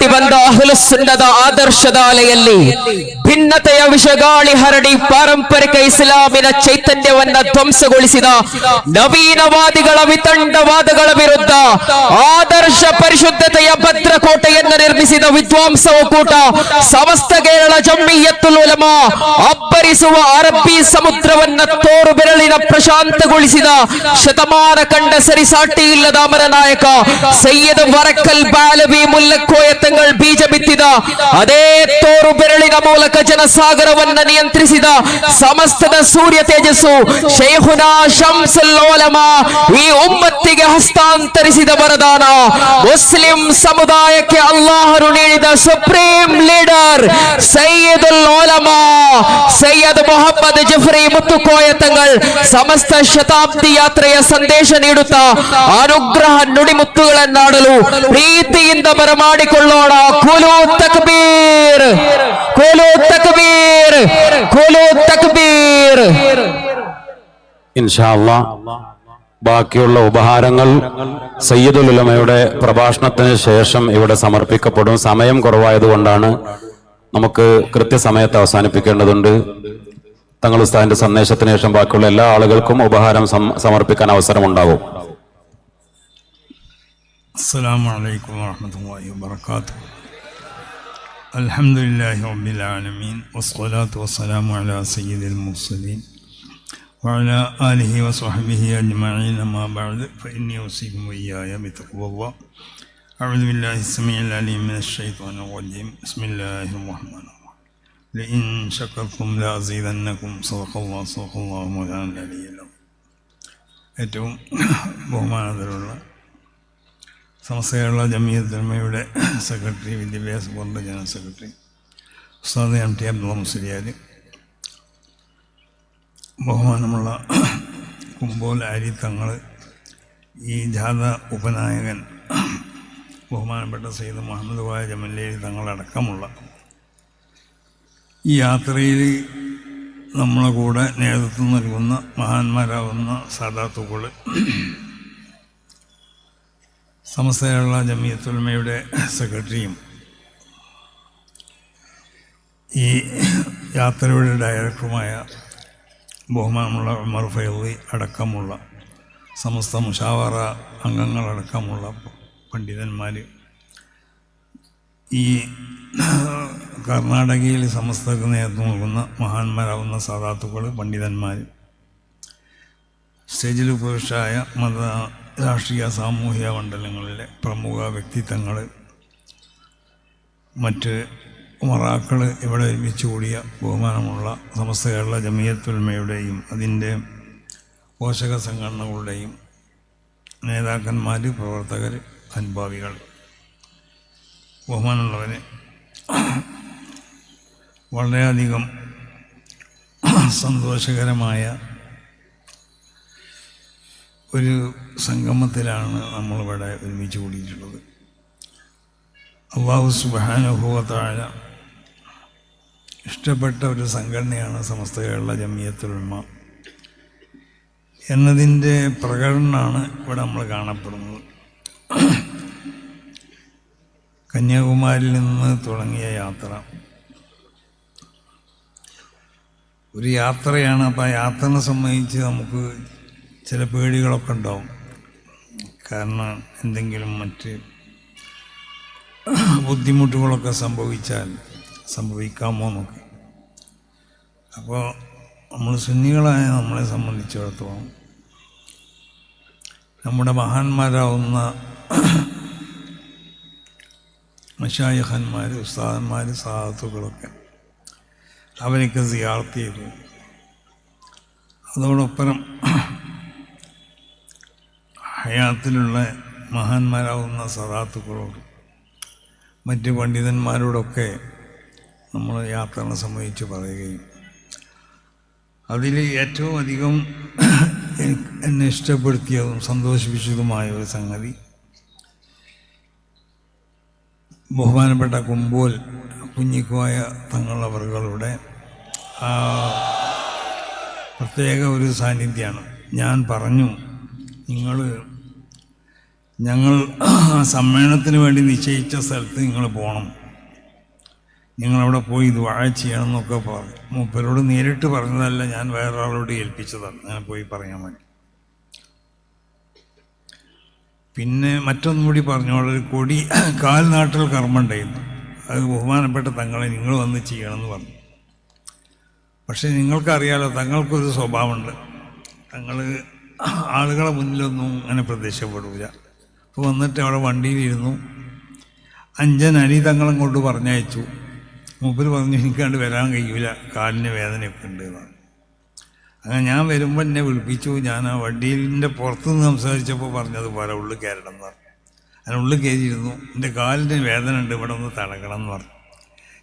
ದಾಟಿ ಬಂದ ಅಹ್ಲುಸುನ್ನದ ಆದರ್ಶದ ಅಲೆಯಲ್ಲಿ ಭಿನ್ನತೆಯ ವಿಷಗಾಳಿ ಹರಡಿ ಪಾರಂಪರಿಕ ಇಸ್ಲಾಮಿನ ಚೈತನ್ಯವನ್ನ ಧ್ವಂಸಗೊಳಿಸಿದ ನವೀನವಾದಿಗಳ ವಿತಂಡವಾದಗಳ ವಿರುದ್ಧ ಆದರ್ಶ ಪರಿಶುದ್ಧತೆಯ ಭದ್ರಕೋಟೆಯನ್ನು ನಿರ್ಮಿಸಿದ ವಿದ್ವಾಂಸ ಒಕ್ಕೂಟ ಸಮಸ್ತ ಕೇರಳ ಜಮ್ಮಿಯತ್ತುಲ್ ಉಲಮಾ ಅಬ್ಬರಿಸುವ ಅರಬ್ಬಿ ಸಮುದ್ರವನ್ನ ತೋರು ಬೆರಳಿನ ಪ್ರಶಾಂತಗೊಳಿಸಿದ ಶತಮಾನ ಕಂಡ ಸರಿಸಾಟಿ ಇಲ್ಲದ ಅಮರ ನಾಯಕ ಸೈಯದ್ ವರಕಲ್ ಬಾಲವಿ ಮುಲ್ಲಕೋಯ ತಂಗಳ್ ಬೀಜ ಬಿತ್ತಿದ ಅದೇ ತೋರು ಬೆರಳಿನ ಮೂಲಕ ಜನಸಾಗರವನ್ನ ನಿಯಂತ್ರಿಸಿದ ಸಮಸ್ತದ ಸೂರ್ಯ ತೇಜಸ್ಸು ಶೈಖುನಾ ಶಂಸುಲ್ ಉಲಮಾ ಈ ಉಮ್ಮತ್ತಿಗೆ ಹಸ್ತಾಂತರಿಸಿದ ವರದಾನ ಮುಸ್ಲಿಂ ಸಮುದಾಯಕ್ಕೆ ಅಲ್ಲಾಹನು ನೀಡಿದ ಸುಪ್ರೀಂ ಲೀಡರ್ ಸೈಯದುಲ್ ಉಲಮಾ ಸೈಯದ್ ಮೊಹಮ್ಮದ್ ಜಫ್ರಿ ಮುತ್ತುಕೋಯ ತಂಗಳ್ ಸಮಸ್ತ ಶತಾಬ್ದಿ ಯಾತ್ರೆಯ ಸಂದೇಶ ನೀಡುತ್ತಾ ಅನುಗ್ರಹ ನುಡಿಮುತ್ತುಗಳನ್ನಾಡಲು ಪ್ರೀತಿಯಿಂದ ಬರಮಾಡಿಕೊಳ್ಳೋಣ. ಕುಲು ತಕ್ಬೀರ್, ಕುಲು ತಕ್ಬೀರ್, ಕುಲು ತಕ್ಬೀರ್. ഇൻഷാ അല്ലാഹ് ബാക്കിയുള്ള ഉപഹാരങ്ങൾ സയ്യിദുൽ ഉലമയുടെ പ്രഭാഷണത്തിന് ശേഷം ഇവിടെ സമർപ്പിക്കപ്പെടും. സമയം കുറവായതുകൊണ്ടാണ് നമുക്ക് കൃത്യസമയത്ത് അവസാനിപ്പിക്കേണ്ടതുണ്ട്. തങ്ങൾ ഉസ്താദിന്റെ സന്ദേശത്തിന് ശേഷം ബാക്കിയുള്ള എല്ലാ ആളുകൾക്കും ഉപഹാരം സമർപ്പിക്കാൻ അവസരമുണ്ടാകും. അസ്സലാമു അലൈക്കും വറഹ്മത്തുള്ളാഹി വബറകാതുഹു. അൽഹംദുലില്ലാഹി റബ്ബിൽ ആലമീൻ വസ്സലാത്തു വസ്സലാമു അലാ സയ്യിദിൽ മുർസലീൻ വഅലാ ആലിഹി വസ്വഹ്ബിഹി അജ്മഈൻ. അമ്മാ ബഅദ് ഫഇന്നി ഉസീകും വഇയ്യായ ബിതഖ്വല്ലാഹ്. അഊദു ബില്ലാഹി സമീഉൽ അലീം മിനശ് ശൈത്വാനിർ റജീം. ബിസ്മില്ലാഹിർ റഹ്മാനിർ റഹീം. ലഇൻ ശകർതും ലഅസീദന്നകും. സദഖല്ലാഹു മൗലാനൽ അലിയ്യുൽ അസീം. ഏറ്റവും ബഹുമാനതലുള്ള സമസ്ത കേരള ജമിയത്തുൽ ഉലമയുടെ സെക്രട്ടറി, വിദ്യാഭ്യാസ ബോർഡ് ജനറൽ സെക്രട്ടറി ഉസ്താദ് എം ടി അബ്ദുള്ള മുസ്ലിയാർ, ബഹുമാനമുള്ള കുമ്പോൽ അരി തങ്ങൾ, ഈ ജാഥ ഉപനായകൻ ബഹുമാനപ്പെട്ട സയ്യിദ് മുഹമ്മദ് വായ ജമല്ലേരി തങ്ങളടക്കമുള്ള ഈ യാത്രയിൽ നമ്മളെ കൂടെ നേതൃത്വം നൽകുന്ന മഹാന്മാരാകുന്ന സാദാത്തുകൾ, സമസ്ത കേരള ജമിയത്തുൽ ഉലമയുടെ സെക്രട്ടറിയും ഈ യാത്രയുടെ ഡയറക്ടറുമായ ബഹുമാനമുള്ള ഉമർ ഫൈളി അടക്കമുള്ള സമസ്ത മുഷാവറ അംഗങ്ങളടക്കമുള്ള പണ്ഡിതന്മാർ, ഈ കർണാടകയിൽ സമസ്തക്ക് നേതൃത്വം നൽകുന്ന മഹാന്മാരാകുന്ന സാദാത്തുകൾ, പണ്ഡിതന്മാർ, സ്റ്റേജിൽ പുരുഷായ മത രാഷ്ട്രീയ സാമൂഹിക മണ്ഡലങ്ങളിലെ പ്രമുഖ വ്യക്തിത്വങ്ങൾ, മറ്റ് ഉമറാക്കൾ, ഇവിടെ ഒരുമിച്ച് കൂടിയ ബഹുമാനമുള്ള സമസ്ത കേരള ജമിയത്തുൽ ഉലമയുടെയും അതിൻ്റെ പോഷക സംഘടനകളുടെയും നേതാക്കന്മാർ, പ്രവർത്തകർ, അനുഭാവികൾ, ബഹുമാനമുള്ളവരെ, വളരെയധികം സന്തോഷകരമായ ഒരു സംഗമത്തിലാണ് നമ്മളിവിടെ ഒരുമിച്ച് കൂടിയിട്ടുള്ളത്. അല്ലാഹു സുബ്ഹാനഹു വ തആല ഇഷ്ടപ്പെട്ട ഒരു സംഘടനയാണ് സമസ്ത കേരള ജമിയത്തുൽ ഉലമ എന്നതിൻ്റെ പ്രകടനമാണ് ഇവിടെ നമ്മൾ കാണപ്പെടുന്നത്. കന്യാകുമാരിയിൽ നിന്ന് തുടങ്ങിയ യാത്ര ഒരു യാത്രയാണ്. അപ്പോൾ ആ യാത്രയെ സംബന്ധിച്ച് നമുക്ക് ചില പേടികളൊക്കെ ഉണ്ടാവും. കാരണം എന്തെങ്കിലും മറ്റ് ബുദ്ധിമുട്ടുകളൊക്കെ സംഭവിക്കാമോ എന്നൊക്കെ. അപ്പോൾ നമ്മൾ സുന്നികളായ നമ്മളെ സംബന്ധിച്ചിടത്തോളം നമ്മുടെ മഹാന്മാരാവുന്ന മശായിഖന്മാർ, ഉസ്താദന്മാർ, സാദത്തുകളൊക്കെ അവരൊക്കെ സിയാറത്ത് ചെയ്തു. അതോടൊപ്പം ഹയാത്തിലുള്ള മഹാന്മാരാവുന്ന സദാത്തുക്കളോട് മറ്റ് പണ്ഡിതന്മാരോടൊക്കെ നമ്മൾ യാത്രകളെ സംബന്ധിച്ച് പറയുകയും അതിൽ ഏറ്റവും അധികം എന്നെ ഇഷ്ടപ്പെടുത്തിയതും സന്തോഷിപ്പിച്ചതുമായ ഒരു സംഗതി ബഹുമാനപ്പെട്ട കുമ്പോൽ കുഞ്ഞിക്കോയ തങ്ങളവറുകളുടെ പ്രത്യേക ഒരു സാന്നിധ്യമാണ്. ഞാൻ പറഞ്ഞു, നിങ്ങൾ ഞങ്ങൾ സമ്മേളനത്തിന് വേണ്ടി നിശ്ചയിച്ച സ്ഥലത്ത് നിങ്ങൾ പോകണം, നിങ്ങളവിടെ പോയി ദുആ ചെയ്യണം എന്നൊക്കെ പറഞ്ഞു. മൂപ്പരോട് നേരിട്ട് പറഞ്ഞതല്ല, ഞാൻ വേറൊരാളോട് ഏൽപ്പിച്ചതാണ് ഞാൻ പോയി പറയാൻ വേണ്ടി. പിന്നെ മറ്റൊന്നുകൂടി പറഞ്ഞോളൊരു കൊടി കാൽനാട്ടൽ കർമ്മം ഉണ്ടായിരുന്നു, അത് ബഹുമാനപ്പെട്ട തങ്ങളെ നിങ്ങൾ വന്ന് ചെയ്യണമെന്ന് പറഞ്ഞു. പക്ഷെ നിങ്ങൾക്കറിയാലോ, തങ്ങൾക്കൊരു സ്വഭാവമുണ്ട്, തങ്ങൾ ആളുകളെ മുന്നിലൊന്നും അങ്ങനെ പ്രത്യക്ഷപ്പെടില്ല. അപ്പോൾ വന്നിട്ട് അവിടെ വണ്ടിയിലിരുന്നു, 5 അരി തങ്ങളും കൊണ്ട് പറഞ്ഞയച്ചു. മൂപ്പര് പറഞ്ഞു എനിക്കണ്ട് വരാൻ കഴിയില്ല, കാലിന് വേദനയൊക്കെ ഉണ്ട് എന്നാണ്. അങ്ങനെ ഞാൻ വരുമ്പോൾ എന്നെ വിളിപ്പിച്ചു. ഞാൻ ആ വണ്ടിയിലിൻ്റെ പുറത്തുനിന്ന് സംസാരിച്ചപ്പോൾ പറഞ്ഞതുപോലെ ഉള്ളിൽ കയറണം എന്ന് പറഞ്ഞു. ഞാൻ ഉള്ളിൽ കയറിയിരുന്നു. എൻ്റെ കാലിന് വേദന ഉണ്ട്, ഇവിടെ ഒന്ന് തടകണം എന്ന് പറഞ്ഞു.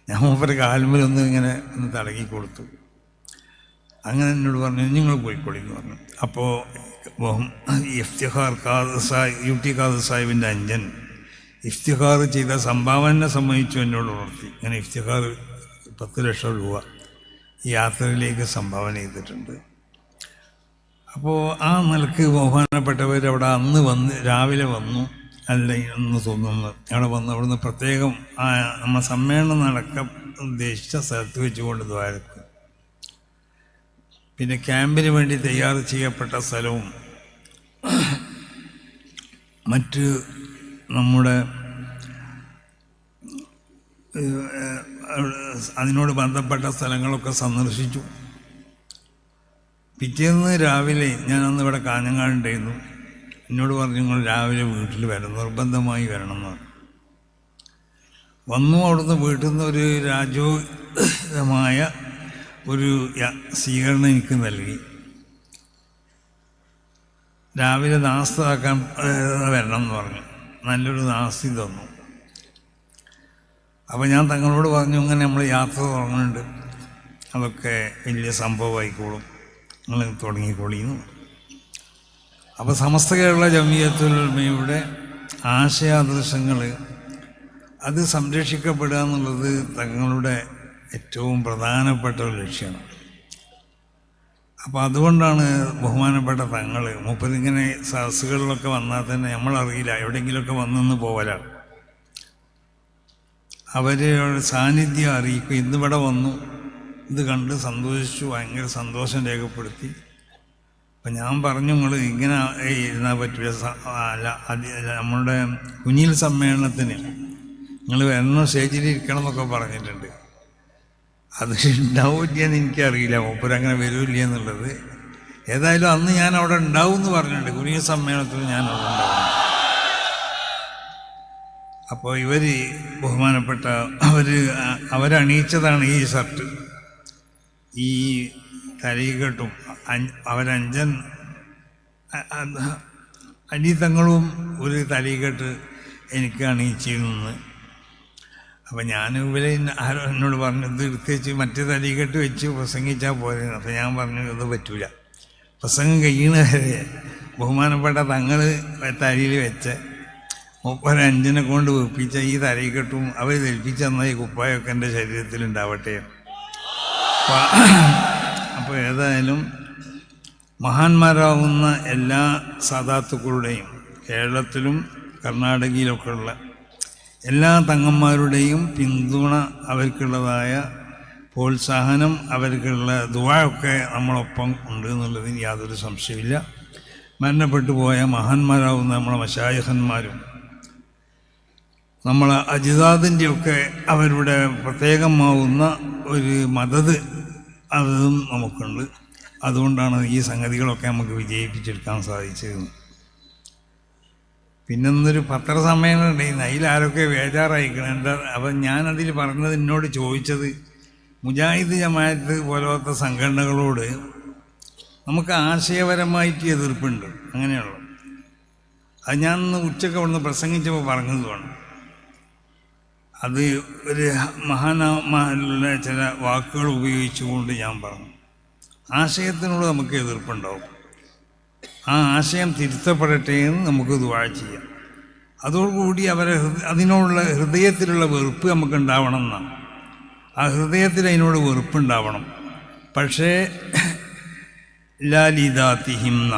ഞാൻ മൂപ്പര് കാൽമേലൊന്ന് ഇങ്ങനെ ഒന്ന് തടകി കൊടുത്തു. അങ്ങനെ എന്നോട് പറഞ്ഞു നിങ്ങൾ പോയിക്കോളി എന്ന് പറഞ്ഞു. അപ്പോൾ ഇഫ്തിഖാർ UT ഖാദർ സാഹിബിൻ്റെ അഞ്ചൻ ഇഫ്തിഖാർ ചെയ്ത സംഭാവന സംബന്ധിച്ചു എന്നോട് ഉണർത്തി. അങ്ങനെ ഇഫ്തിഖാർ 10 ലക്ഷം രൂപ ഈ യാത്രയിലേക്ക് സംഭാവന ചെയ്തിട്ടുണ്ട്. അപ്പോൾ ആ നിലക്ക് ബഹുമാനപ്പെട്ടവർ അവിടെ അന്ന് വന്ന് രാവിലെ വന്നു, അല്ല എന്ന് തോന്നുന്നു, അവിടെ വന്ന് അവിടുന്ന് പ്രത്യേകം നമ്മൾ സമ്മേളനം നടക്കാൻ ഉദ്ദേശിച്ച സ്ഥലത്ത് വെച്ചുകൊണ്ട് ദ്വാരക്കും. പിന്നെ ക്യാമ്പിന് വേണ്ടി തയ്യാർ ചെയ്യപ്പെട്ട സ്ഥലവും മറ്റ് നമ്മുടെ അതിനോട് ബന്ധപ്പെട്ട സ്ഥലങ്ങളൊക്കെ സന്ദർശിച്ചു. പിറ്റേന്ന് രാവിലെ ഞാൻ അന്ന് ഇവിടെ കാഞ്ഞങ്ങാടുണ്ടായിരുന്നു. എന്നോട് പറഞ്ഞു നിങ്ങൾ രാവിലെ വീട്ടിൽ വരണം, നിർബന്ധമായി വരണം എന്ന് പറഞ്ഞു. വന്നു. അവിടുന്ന് വീട്ടിൽ നിന്ന് ഒരു രാജോചിതമായ ഒരു സ്വീകരണം എനിക്ക് നൽകി. രാവിലെ നാസ്താക്കാൻ വരണം എന്ന് പറഞ്ഞു. നല്ലൊരു നാസ്തി തന്നു. അപ്പോൾ ഞാൻ തങ്ങളോട് പറഞ്ഞു ഇങ്ങനെ നമ്മൾ യാത്ര തുടങ്ങുന്നുണ്ട്, അതൊക്കെ വലിയ സംഭവമായിക്കോളും, നിങ്ങൾ തുടങ്ങിക്കോളിന്ന്. അപ്പോൾ സമസ്ത കേരള ജമിയത്തുൽ ഉലമയുടെ ആശയാദർശങ്ങൾ അത് സംരക്ഷിക്കപ്പെടുക എന്നുള്ളത് തങ്ങളുടെ ഏറ്റവും പ്രധാനപ്പെട്ട ഒരു ലക്ഷ്യമാണ്. അപ്പോൾ അതുകൊണ്ടാണ് ബഹുമാനപ്പെട്ട തങ്ങൾ മൂപ്പരിങ്ങനെ സദസ്സുകളിലൊക്കെ വന്നാൽ തന്നെ നമ്മളറിയില്ല, എവിടെയെങ്കിലുമൊക്കെ വന്നെന്ന് പോവലാണ്. അവരുടെ സാന്നിധ്യം അറിയിക്കും. ഇന്നിവിടെ വന്നു, ഇത് കണ്ട് സന്തോഷിച്ചു, ഭയങ്കര സന്തോഷം രേഖപ്പെടുത്തി. അപ്പം ഞാൻ പറഞ്ഞു നിങ്ങൾ ഇങ്ങനെ ഇരുന്നാൽ പറ്റില്ല, അല്ല നമ്മളുടെ കുഞ്ഞിൽ സമ്മേളനത്തിന് നിങ്ങൾ വരണം, സ്റ്റേജിൽ ഇരിക്കണം എന്നൊക്കെ പറഞ്ഞിട്ടുണ്ട്. അത് ഉണ്ടാവില്ലെന്ന് എനിക്കറിയില്ല, മൂപ്പരങ്ങനെ വരില്ല എന്നുള്ളത്. ഏതായാലും അന്ന് ഞാൻ അവിടെ ഉണ്ടാവും എന്ന് പറഞ്ഞിട്ടുണ്ട്, കുഞ്ഞിൽ സമ്മേളനത്തിൽ ഞാൻ അവിടെ ഉണ്ടാവും. അപ്പോൾ ഇവർ ബഹുമാനപ്പെട്ട അവരണിയിച്ചതാണ് ഈ ഷർട്ട്, ഈ തലീകെട്ടും. അവരഞ്ചൻ അനിതങ്ങളും ഒരു തലീകെട്ട് എനിക്ക് അണിയിച്ചിരുന്നു. അപ്പം ഞാൻ ഇവരെ എന്നോട് പറഞ്ഞു ഇത് എടുത്ത് വെച്ച് മറ്റേ തലീകെട്ട് വെച്ച് പ്രസംഗിച്ചാൽ പോരെ. അപ്പം ഞാൻ പറഞ്ഞു ഇത് പറ്റൂല, പ്രസംഗം കഴിയണ വരെ ബഹുമാനപ്പെട്ട തങ്ങൾ തലയിൽ വെച്ച് ഒരഞ്ചിനെ കൊണ്ട് വെപ്പിച്ച ഈ തലയിക്കെട്ടും അവർ ധരിപ്പിച്ചെന്ന ഈ കുപ്പായൊക്കെ എൻ്റെ ശരീരത്തിലുണ്ടാവട്ടെ. അപ്പോൾ ഏതായാലും മഹാന്മാരാവുന്ന എല്ലാ സാദാത്തുക്കളുടെയും കേരളത്തിലും കർണാടകയിലൊക്കെ ഉള്ള എല്ലാ തങ്ങന്മാരുടെയും പിന്തുണ, അവർക്കുള്ളതായ പ്രോത്സാഹനം, അവർക്കുള്ള ദുആയൊക്കെ നമ്മളൊപ്പം ഉണ്ട് എന്നുള്ളതിന് യാതൊരു സംശയമില്ല. മരണപ്പെട്ടു പോയ മഹാന്മാരാവുന്ന നമ്മളെ മശായിഖന്മാരും നമ്മളെ അജിതാദിൻ്റെയൊക്കെ അവരുടെ പ്രത്യേകമാവുന്ന ഒരു മദത് അതും നമുക്കുണ്ട്. അതുകൊണ്ടാണ് ഈ സംഗതികളൊക്കെ നമുക്ക് വിജയിപ്പിച്ചെടുക്കാൻ സാധിച്ചത്. പിന്നൊന്നൊരു പത്രസമ്മേളനം ഉണ്ടായിരുന്നു, അതിലാരൊക്കെ ബേജാറായിക്കണ. അപ്പം ഞാനതിൽ പറഞ്ഞത്, എന്നോട് ചോദിച്ചത് മുജാഹിദ് ജമാഅത്ത് പോലത്തെ സംഘടനകളോട് നമുക്ക് ആശയപരമായിട്ട് എതിർപ്പുണ്ട്, അങ്ങനെയുള്ളൂ. അത് ഞാൻ ഉച്ചയ്ക്ക് അവിടുന്ന് പ്രസംഗിച്ചപ്പോൾ പറഞ്ഞതുമാണ്. അത് ഒരു മഹാന്മാരുടെ ചില വാക്കുകൾ ഉപയോഗിച്ചുകൊണ്ട് ഞാൻ പറഞ്ഞു, ആശയത്തിനോട് നമുക്ക് എതിർപ്പുണ്ടാവും, ആ ആശയം തിരുത്തപ്പെടട്ടെ എന്ന് നമുക്ക് ദുആ ചെയ്യാം. അതോടുകൂടി അതിനോടുള്ള ഹൃദയത്തിലുള്ള വെറുപ്പ് നമുക്ക് ഉണ്ടാവണം എന്നാണ്. ആ ഹൃദയത്തിൽ അതിനോട് വെറുപ്പുണ്ടാവണം. പക്ഷേ ലാലിദാത്തിഹിംന,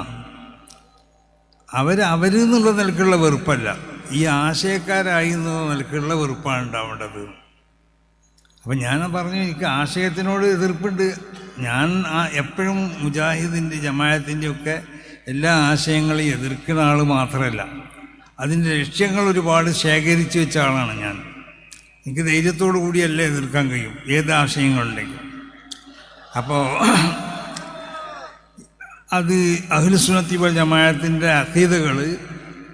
അവരെന്നുള്ള നിലക്കുള്ള വെറുപ്പല്ല, ഈ ആശയക്കാരായി എന്നുള്ള നിലക്കുള്ള വെറുപ്പാണ് ഉണ്ടാവേണ്ടത്. അപ്പം ഞാൻ പറഞ്ഞു, എനിക്ക് ആശയത്തിനോട് എതിർപ്പുണ്ട്. ഞാൻ എപ്പോഴും മുജാഹിദിൻ്റെ ജമാഅത്തിൻ്റെ ഒക്കെ എല്ലാ ആശയങ്ങളെയും എതിർക്കുന്ന ആൾ മാത്രമല്ല, അതിൻ്റെ ലക്ഷ്യങ്ങൾ ഒരുപാട് ശേഖരിച്ച് വെച്ച ആളാണ് ഞാൻ. എനിക്ക് ധൈര്യത്തോടു കൂടിയല്ലേ എതിർക്കാൻ കഴിയും ഏത് ആശയങ്ങളുണ്ടെങ്കിലും. അപ്പോൾ അത് അഹ്ലുസുന്നത്തി വൽ ജമാഅത്തിൻ്റെ അഖീദകൾ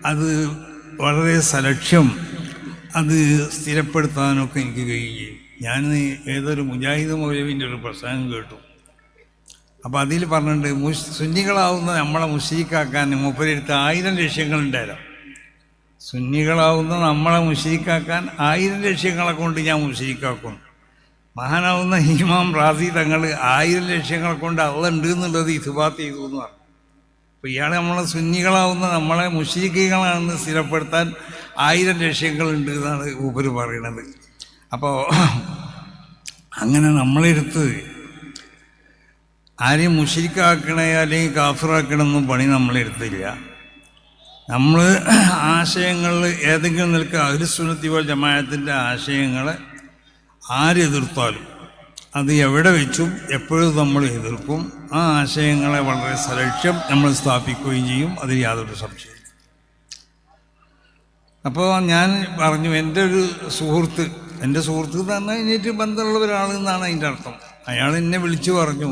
അത് വളരെ സലക്ഷ്യം അത് സ്ഥിരപ്പെടുത്താനൊക്കെ എനിക്ക് കഴിയുകയും. ഞാൻ ഏതൊരു മുജാഹിദ് മൗലവിൻ്റെ ഒരു പ്രസംഗം കേട്ടു. അപ്പോൾ അതിൽ പറഞ്ഞിട്ടുണ്ട്, സുന്നികളാവുന്ന നമ്മളെ മുശ്രിക്കാക്കാൻ മൂപ്പരെടുത്ത് 1000 ലക്ഷ്യങ്ങളുണ്ടായിരുന്നു. സുന്നികളാവുന്ന നമ്മളെ മുശ്രിക്കാക്കാൻ 1000 ലക്ഷ്യങ്ങളെ കൊണ്ട് ഞാൻ മുശ്രിക്കാക്കും. മഹാനാവുന്ന ഇമാം റാസി തങ്ങൾ 1000 ലക്ഷ്യങ്ങളെ കൊണ്ട് ഉണ്ട് എന്നുള്ളത് ഇസ്ബാത്ത് ചെയ്തു എന്ന് പറഞ്ഞു. അപ്പോൾ ഇയാൾ നമ്മളെ സുന്നികളാവുന്ന നമ്മളെ മുശ്രിക്കുകളാണെന്ന് സ്ഥിരപ്പെടുത്താൻ 1000 ലക്ഷ്യങ്ങളുണ്ട് എന്നാണ് മൂപ്പര് പറയണത്. അപ്പോൾ അങ്ങനെ നമ്മളെടുത്ത് ആരെയും മുശ്രിക്കാക്കണേ അല്ലെങ്കിൽ കാഫിറാക്കണമെന്നും പണി നമ്മളെടുത്തില്ല. നമ്മൾ ആശയങ്ങളിൽ ഏതെങ്കിലും നിലക്ക് അഹ്ലുസുന്നത്തി വൽ ജമാഅത്തിൻ്റെ ആശയങ്ങളെ ആരെതിർത്താലും അത് എവിടെ വെച്ചും എപ്പോഴും നമ്മൾ എതിർക്കും. ആ ആശയങ്ങളെ വളരെ സലക്ഷ്യം നമ്മൾ സ്ഥാപിക്കുകയും ചെയ്യും, അതിൽ യാതൊരു സംശയമില്ല. അപ്പോൾ ഞാൻ പറഞ്ഞു, എൻ്റെ ഒരു സുഹൃത്ത്, എൻ്റെ സുഹൃത്ത് തന്നെ കഴിഞ്ഞിട്ട് ബന്ധമുള്ള ഒരാളെന്നാണ് അതിൻ്റെ അർത്ഥം. അയാൾ എന്നെ വിളിച്ചു പറഞ്ഞു,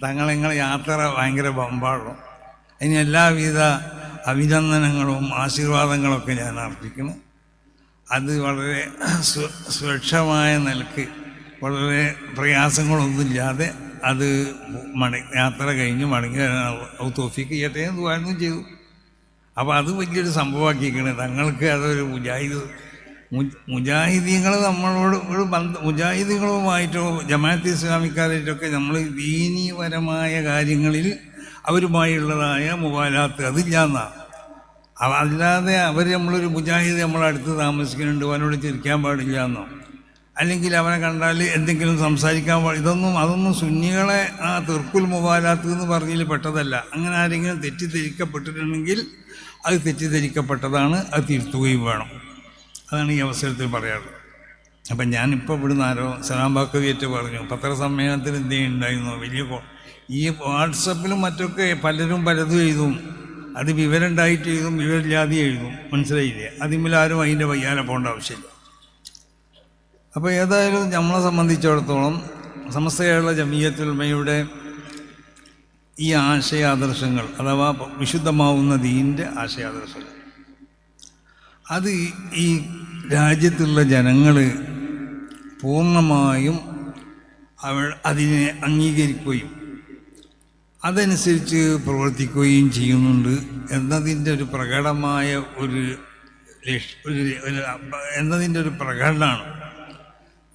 നിങ്ങളെ യാത്ര ഭയങ്കര ബമ്പാടും, അതിന് എല്ലാവിധ അഭിനന്ദനങ്ങളും ആശീർവാദങ്ങളൊക്കെ ഞാൻ അർപ്പിക്കുന്നു. അത് വളരെ സുരക്ഷമായ നിലക്ക് വളരെ പ്രയാസങ്ങളൊന്നുമില്ലാതെ അത് യാത്ര കഴിഞ്ഞ് മടങ്ങി വരാൻ തൗഫീക്ക് ചെയ്യട്ടെ എന്ന് ദുആ ചെയ്തു. അപ്പോൾ അത് വലിയൊരു സംഭവമാക്കിയിരിക്കണേ. തങ്ങൾക്ക് അതൊരു മുജാഹിദീങ്ങൾ നമ്മളോട് ഒരു മുജാഹിദീങ്ങളുമായിട്ടോ ജമാഅത്ത് ഇസ്ലാമിക്കാരായിട്ടൊക്കെ നമ്മൾ ദീനീപരമായ കാര്യങ്ങളിൽ അവരുമായുള്ളതായ മുവാലാത്ത് അതില്ലാന്നാണ്. അല്ലാതെ അവർ നമ്മളൊരു മുജാഹിദ് നമ്മളടുത്ത് താമസിക്കുന്നുണ്ട്, അവനോട് ചിരിക്കാൻ പാടില്ല എന്നോ അല്ലെങ്കിൽ അവനെ കണ്ടാൽ എന്തെങ്കിലും സംസാരിക്കാൻ അതൊന്നും സുന്നികളെ ആ തിർക്കുൽ മുവാലാത്ത് എന്ന് പറഞ്ഞതിൽ പെട്ടതല്ല. അങ്ങനെ ആരെങ്കിലും തെറ്റിദ്ധരിക്കപ്പെട്ടിട്ടുണ്ടെങ്കിൽ അത് തെറ്റിദ്ധരിക്കപ്പെട്ടതാണ്, അത് തിരുത്തുകയും വേണം. അതാണ് ഈ അവസരത്തിൽ പറയാറുള്ളത്. അപ്പം ഞാനിപ്പോൾ ഇവിടുന്ന് ആരോ സലാം ബാക്കവിയേറ്റ് പറഞ്ഞു, പത്രസമ്മേളനത്തിന് എന്തെങ്കിലും വലിയ ഈ വാട്സപ്പിലും മറ്റൊക്കെ പലരും പലതും എഴുതും. അത് വിവരം ഉണ്ടായിട്ട് എഴുതും, വിവരമില്ലാതെ എഴുതും. മനസ്സിലായില്ലേ? അതിന്മേലാരും അതിൻ്റെ വയ്യാലെ പോകേണ്ട ആവശ്യമില്ല. അപ്പോൾ ഏതായാലും നമ്മളെ സംബന്ധിച്ചിടത്തോളം സമസ്ത കേരള ജമിയത്തുൽ ഉലമയുടെ ഈ ആശയാദർശങ്ങൾ അഥവാ വിശുദ്ധമാവുന്ന ദീനിൻ്റെ ആശയാദർശങ്ങൾ അത് ഈ രാജ്യത്തുള്ള ജനങ്ങൾ പൂർണ്ണമായും അതിനെ അംഗീകരിക്കുകയും അതനുസരിച്ച് പ്രവർത്തിക്കുകയും ചെയ്യുന്നുണ്ട് എന്നതിൻ്റെ ഒരു പ്രകടമായ എന്നതിൻ്റെ ഒരു പ്രകടനമാണ്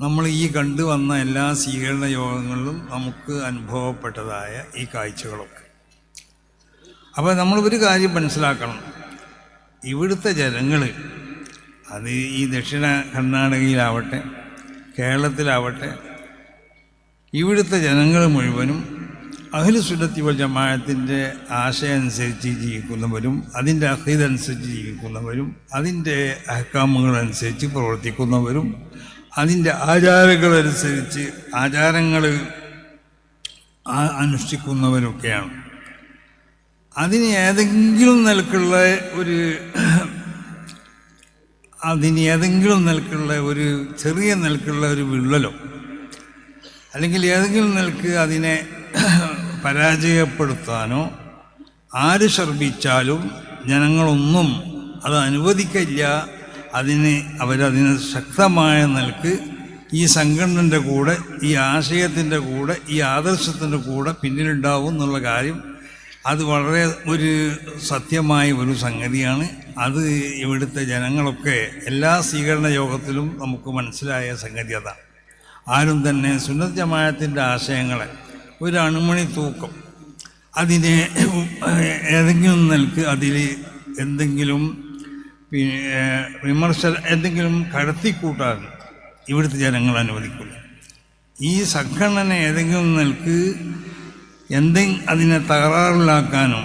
നമ്മൾ ഈ കണ്ടുവന്ന എല്ലാ സ്വീകരണ യോഗങ്ങളിലും നമുക്ക് അനുഭവപ്പെട്ടതായ ഈ കാഴ്ചകളൊക്കെ. അപ്പോൾ നമ്മളൊരു കാര്യം മനസ്സിലാക്കണം, ഇവിടുത്തെ ജനങ്ങൾ അത് ഈ ദക്ഷിണ കർണാടകയിലാവട്ടെ കേരളത്തിലാവട്ടെ ഇവിടുത്തെ ജനങ്ങൾ മുഴുവനും അഹ്ലുസുന്നത്തി വൽ ജമാഅത്തിൻ്റെ ആശയം അനുസരിച്ച് ജീവിക്കുന്നവരും അതിൻ്റെ അഖീദ അനുസരിച്ച് ജീവിക്കുന്നവരും അതിൻ്റെ അഹ്കാമുകളനുസരിച്ച് പ്രവർത്തിക്കുന്നവരും അതിൻ്റെ ആചാരങ്ങളനുസരിച്ച് ആചാരങ്ങൾ അനുഷ്ഠിക്കുന്നവരൊക്കെയാണ്. അതിന് ഏതെങ്കിലും നിലക്കുള്ള ഒരു ചെറിയ നിലക്കുള്ള ഒരു വിള്ളലോ അല്ലെങ്കിൽ ഏതെങ്കിലും നിലക്ക് അതിനെ പരാജയപ്പെടുത്താനോ ആര് ശ്രമിച്ചാലും ജനങ്ങളൊന്നും അത് അനുവദിക്കില്ല. അവരതിന് ശക്തമായ നിലക്ക് ഈ സംഘടനൻ്റെ കൂടെ ഈ ആശയത്തിൻ്റെ കൂടെ ഈ ആദർശത്തിൻ്റെ കൂടെ പിന്നിലുണ്ടാവും എന്നുള്ള കാര്യം അത് വളരെ ഒരു സത്യമായ ഒരു സംഗതിയാണ്. അത് ഇവിടുത്തെ ജനങ്ങളൊക്കെ എല്ലാ സ്വീകരണ യോഗത്തിലും നമുക്ക് മനസ്സിലായ സംഗതി അതാണ്. ആരും തന്നെ സുന്നത്ത് ജമാഅത്തിൻ്റെ ആശയങ്ങളെ ഒരു അണുമണി തൂക്കം അതിനെ ഏതെങ്കിലും നിലക്ക് അതിൽ എന്തെങ്കിലും എന്തെങ്കിലും കടത്തിക്കൂട്ടാൻ ഇവിടുത്തെ ജനങ്ങൾ അനുവദിക്കില്ല. ഈ സംഘടന ഏതെങ്കിലും നിലക്ക് അതിനെ തകരാറിലാക്കാനോ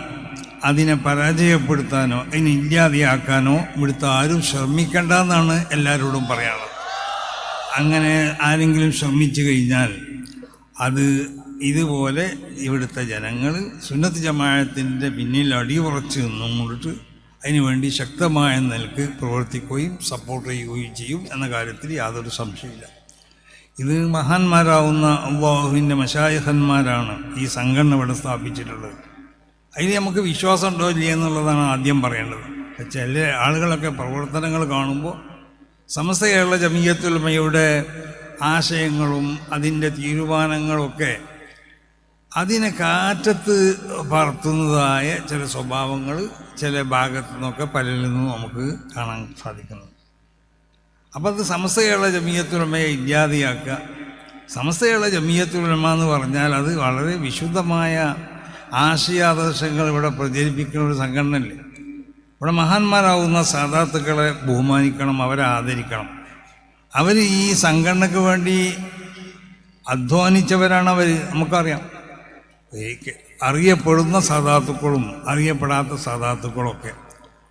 അതിനെ പരാജയപ്പെടുത്താനോ അതിനെ ഇല്ലാതെയാക്കാനോ ഇവിടുത്തെ ആരും ശ്രമിക്കണ്ട എന്നാണ് എല്ലാവരോടും പറയാനുള്ളത്. അങ്ങനെ ആരെങ്കിലും ശ്രമിച്ചു കഴിഞ്ഞാൽ അത് ഇതുപോലെ ഇവിടുത്തെ ജനങ്ങൾ സുന്നത്ത് ജമാഅത്തിൻ്റെ പിന്നിൽ അടിയുറച്ച് നിന്നുകൊണ്ടിട്ട് അതിനുവേണ്ടി ശക്തമായ നിലക്ക് പ്രവർത്തിക്കുകയും സപ്പോർട്ട് ചെയ്യുകയും ചെയ്യും എന്ന കാര്യത്തിൽ യാതൊരു സംശയമില്ല. ഇത് മഹാന്മാരാവുന്ന അല്ലാഹുവിൻ്റെ മശായിഖന്മാരാണ് ഈ സംഘടന ഇവിടെ സ്ഥാപിച്ചിട്ടുള്ളത്. അതിൽ നമുക്ക് വിശ്വാസം ഉണ്ടോ ഇല്ല എന്നുള്ളതാണ് ആദ്യം പറയേണ്ടത്. ചില ആളുകളൊക്കെ പ്രവർത്തനങ്ങൾ കാണുമ്പോൾ സമസ്ത കേരള ജമിയത്തുൽ ഉലമയുടെ ആശയങ്ങളും അതിൻ്റെ തീരുമാനങ്ങളൊക്കെ അതിനെ കാറ്റത്ത് പറത്തുന്നതായ ചില സ്വഭാവങ്ങൾ ചില ഭാഗത്തു നിന്നൊക്കെ പലരിൽ നിന്നും നമുക്ക് കാണാൻ സാധിക്കുന്നു. അപ്പോൾ അത് സമസ്ത കേരള ജമിയത്തുൽ ഉലമയെ ഇല്ലാതെയാക്കുക. സമസ്ത കേരള ജമിയത്തുൽ ഉലമ എന്ന് പറഞ്ഞാൽ അത് വളരെ വിശുദ്ധമായ ആശയാദർശങ്ങൾ ഇവിടെ പ്രചരിപ്പിക്കുന്ന ഒരു സംഘടനയല്ലേ. ഇവിടെ മഹാന്മാരാവുന്ന സാദാത്തുക്കളെ ബഹുമാനിക്കണം, അവരെ ആദരിക്കണം. അവർ ഈ സംഘടനയ്ക്ക് വേണ്ടി അധ്വാനിച്ചവരാണ് അവർ. നമുക്കറിയാം, അറിയപ്പെടുന്ന സാദാത്തുക്കളും അറിയപ്പെടാത്ത സാദാത്തുക്കളൊക്കെ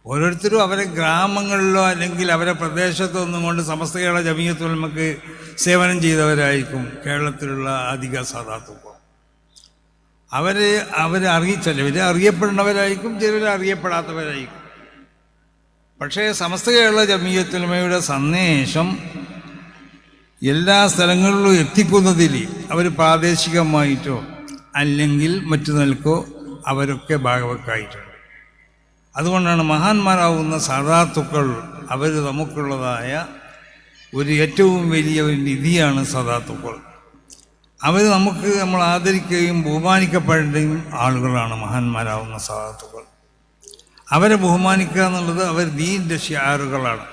ഓരോരുത്തരും അവരെ ഗ്രാമങ്ങളിലോ അല്ലെങ്കിൽ അവരെ പ്രദേശത്തോ ഒന്നും കൊണ്ട് സമസ്ത കേരള ജമിയത്തുൽ ഉലമക്ക് സേവനം ചെയ്തവരായിരിക്കും കേരളത്തിലുള്ള അധിക സാദാത്തുക്കൾ. ചിലവർ അറിയപ്പെടുന്നവരായിരിക്കും, ചിലവർ അറിയപ്പെടാത്തവരായിരിക്കും. പക്ഷേ സമസ്ത കേരള ജമിയത്തുൽ ഉലമയുടെ സന്ദേശം എല്ലാ സ്ഥലങ്ങളിലും എത്തിക്കുന്നതിൽ അവർ പ്രാദേശികമായിട്ടോ അല്ലെങ്കിൽ മറ്റു നിലക്കോ അവരൊക്കെ ഭാഗവക്കായിട്ടുണ്ട്. അതുകൊണ്ടാണ് മഹാന്മാരാവുന്ന സാദാത്തുക്കൾ അവർ നമുക്കുള്ളതായ ഒരു ഏറ്റവും വലിയ ഒരു നിധിയാണ് സാദാത്തുക്കൾ. അവർ നമ്മൾ ആദരിക്കുകയും ബഹുമാനിക്കപ്പെടേണ്ട ആളുകളാണ് മഹാന്മാരാവുന്ന സാദാത്തുക്കൾ. അവരെ ബഹുമാനിക്കുക എന്നുള്ളത് അവർ ദീനിൻ്റെ ഷിയാറുകളാണ്.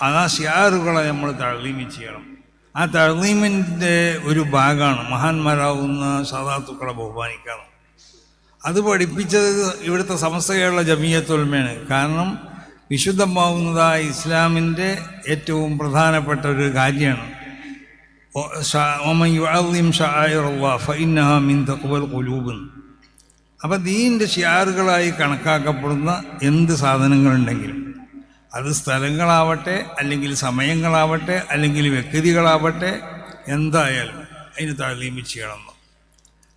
ആ ഷിയാറുകളെ നമ്മൾ തഅ്ലീം ചെയ്യണം. ആ തഅ്ലീമിൻ്റെ ഒരു ഭാഗമാണ് മഹാന്മാരാവുന്ന സാദാത്തുക്കളെ ബഹുമാനിക്കുക. അത് പഠിപ്പിച്ചത് ഇവിടുത്തെ സമസ്ത കേരള ജമിയത്തുൽ ഉലമയാണ്. കാരണം വിശുദ്ധമാവുന്നതായ ഇസ്ലാമിൻ്റെ ഏറ്റവും പ്രധാനപ്പെട്ട ഒരു കാര്യമാണ് വമൻ യുഅള്ളിം ശആയിറല്ലാഹ് ഫഇന്നഹാ മിൻ തഖ്വൽ ഖുലൂബ്. അപ്പോൾ ദീനിൻ്റെ ഷിയാറുകളായി കണക്കാക്കപ്പെടുന്ന എന്ത് സാധനങ്ങളുണ്ടെങ്കിലും അത് സ്ഥലങ്ങളാവട്ടെ അല്ലെങ്കിൽ സമയങ്ങളാവട്ടെ അല്ലെങ്കിൽ വ്യക്തികളാവട്ടെ എന്തായാലും അതിന് തഅ്ലീം ചെയ്യണം.